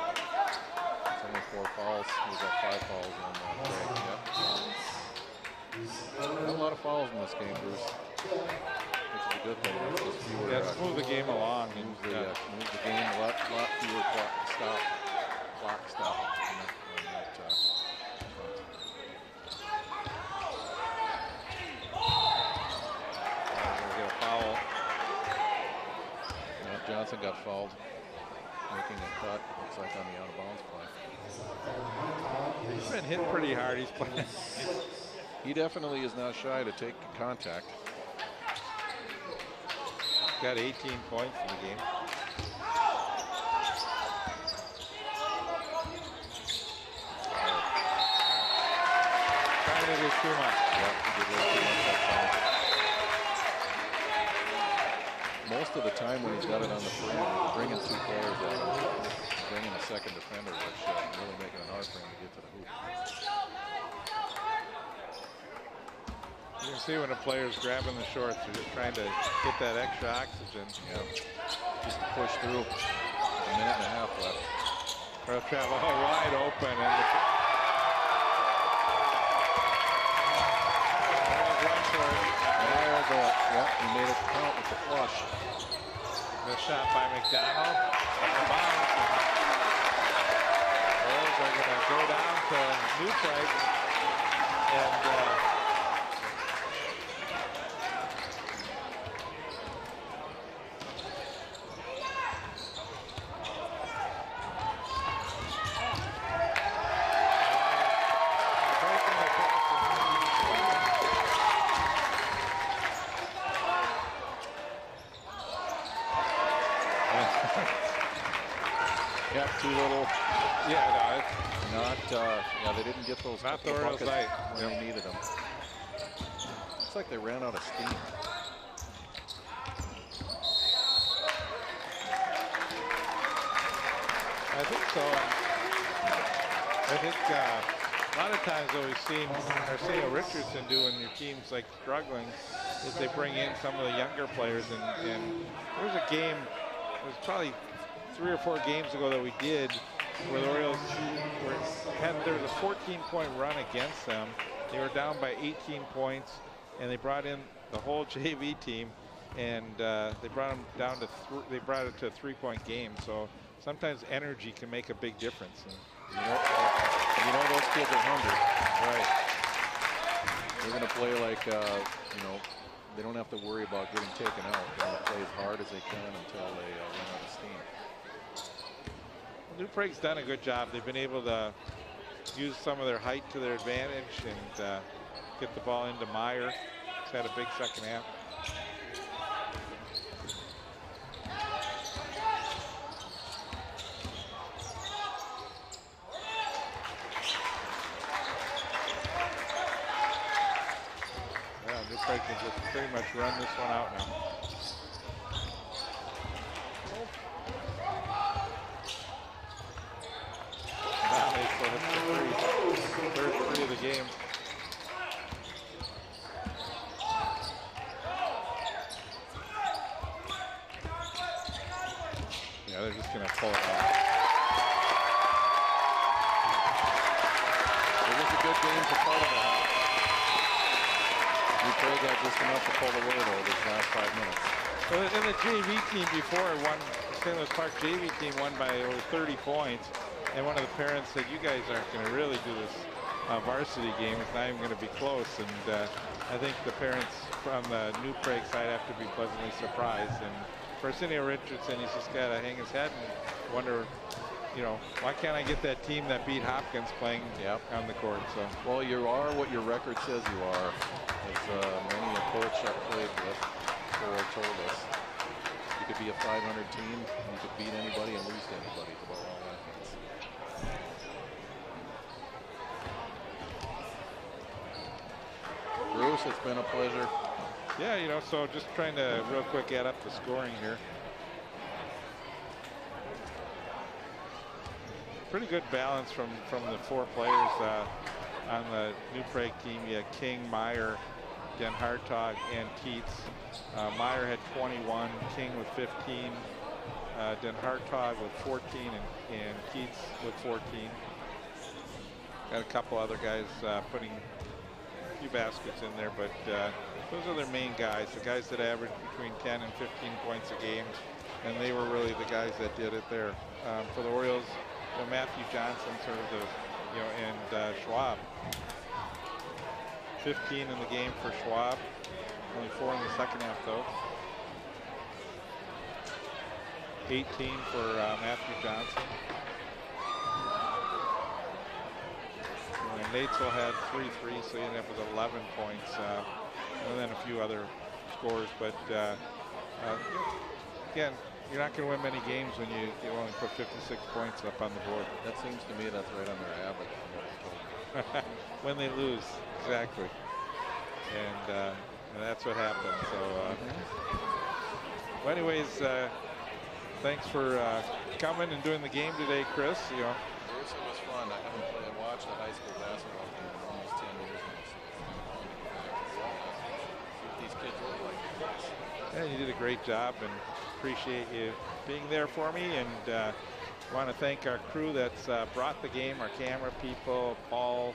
only 4 fouls. He's got 5 fouls on Craig. Yep. Not a lot of fouls in this game, Bruce. which is a good thing. That's just fewer, yeah, move the game along. Move the game a lot fewer clock stops. Get a foul. Johnson got fouled, making a cut. Looks like on the out of bounds play. He's been hit pretty hard. He's playing. He definitely is not shy to take contact. He's got 18 points in the game. Trying to do too much. Yeah, he did way too much that time. Most of the time when he's got it on the perimeter, he's bringing two players out, bringing a second defender, which really making it hard for him to get to the hoop. You can see when a player's grabbing the shorts, they're just trying to get that extra oxygen. Yeah, just to push through. A minute and a half left. Earl travel wide open, and he made it count with the flush. The shot by McDonald. Those are going to go down to New Prague. And too little. Yeah, no, it's not. They didn't get those. Not the Orioles night when they needed them. Looks like they ran out of steam. I think so. I think a lot of times what we've seen Arsenio Richardson do when your team's like struggling is they bring in some of the younger players, and there was a game, it was probably 3 or 4 games ago that we did where the Orioles there was a 14-point run against them. They were down by 18 points, and they brought in the whole JV team, and they brought them down to they brought it to a 3-point game. So sometimes energy can make a big difference. And you know those kids are hungry. Right. They're going to play like they don't have to worry about getting taken out. They're going to play as hard as they can until they run out of steam. New Prague's done a good job. They've been able to use some of their height to their advantage and get the ball into Meyer. He's had a big second half. Yeah, New Prague can just pretty much run this one out now. Third three of the game. Yeah, they're just going to pull it out. It was a good game for part of it. New Prague got just enough to pull the away though these last 5 minutes. Well, and the JV team before won, the St. Louis Park JV team won by over 30 points. And one of the parents said, "You guys aren't going to really do this varsity game. It's not even going to be close." And I think the parents from the New Prague side have to be pleasantly surprised. And for Arsenio Richardson, he's just got to hang his head and wonder, why can't I get that team that beat Hopkins playing on the court? So, well, you are what your record says you are, as many a coach I've played with told us. You could be a 500 team, and you could beat anybody and lose to anybody. It's about all that means. Bruce, it's been a pleasure. Yeah, so just trying to real quick add up the scoring here. Pretty good balance from the 4 players on the New Prague team. You had King, Meyer, Den Hartog, and Keats. Meyer had 21, King with 15, Den Hartog with 14, and Keats with 14. Got a couple other guys putting a few baskets in there, but Those are their main guys, the guys that average between 10 and 15 points a game, and they were really the guys that did it there. For the Orioles, Matthew Johnson, sort of the, and Schwab. 15 in the game for Schwab, only 4 in the second half though. 18 for Matthew Johnson. And Natesville had 3 threes, so he ended up with 11 points, and then a few other scores. But again, you're not going to win many games when you only put 56 points up on the board. That seems to me that's right on their average. When they lose, exactly. And that's what happened. So, well, anyways, thanks for coming and doing the game today, Chris. It was fun. I haven't watched a high school basketball game in almost 10 years now. See what these kids look like. Yeah, you did a great job, and appreciate you being there for me. And want to thank our crew that's brought the game, our camera people, Paul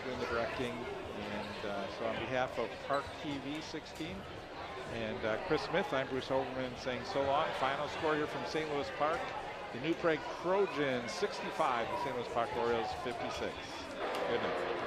doing the directing, and so on behalf of ParkTV 16 and Chris Smith, I'm Bruce Hoberman saying so long. Final score here from St. Louis Park. The New Prague Trojans 65, the St. Louis Park Orioles 56. Good night.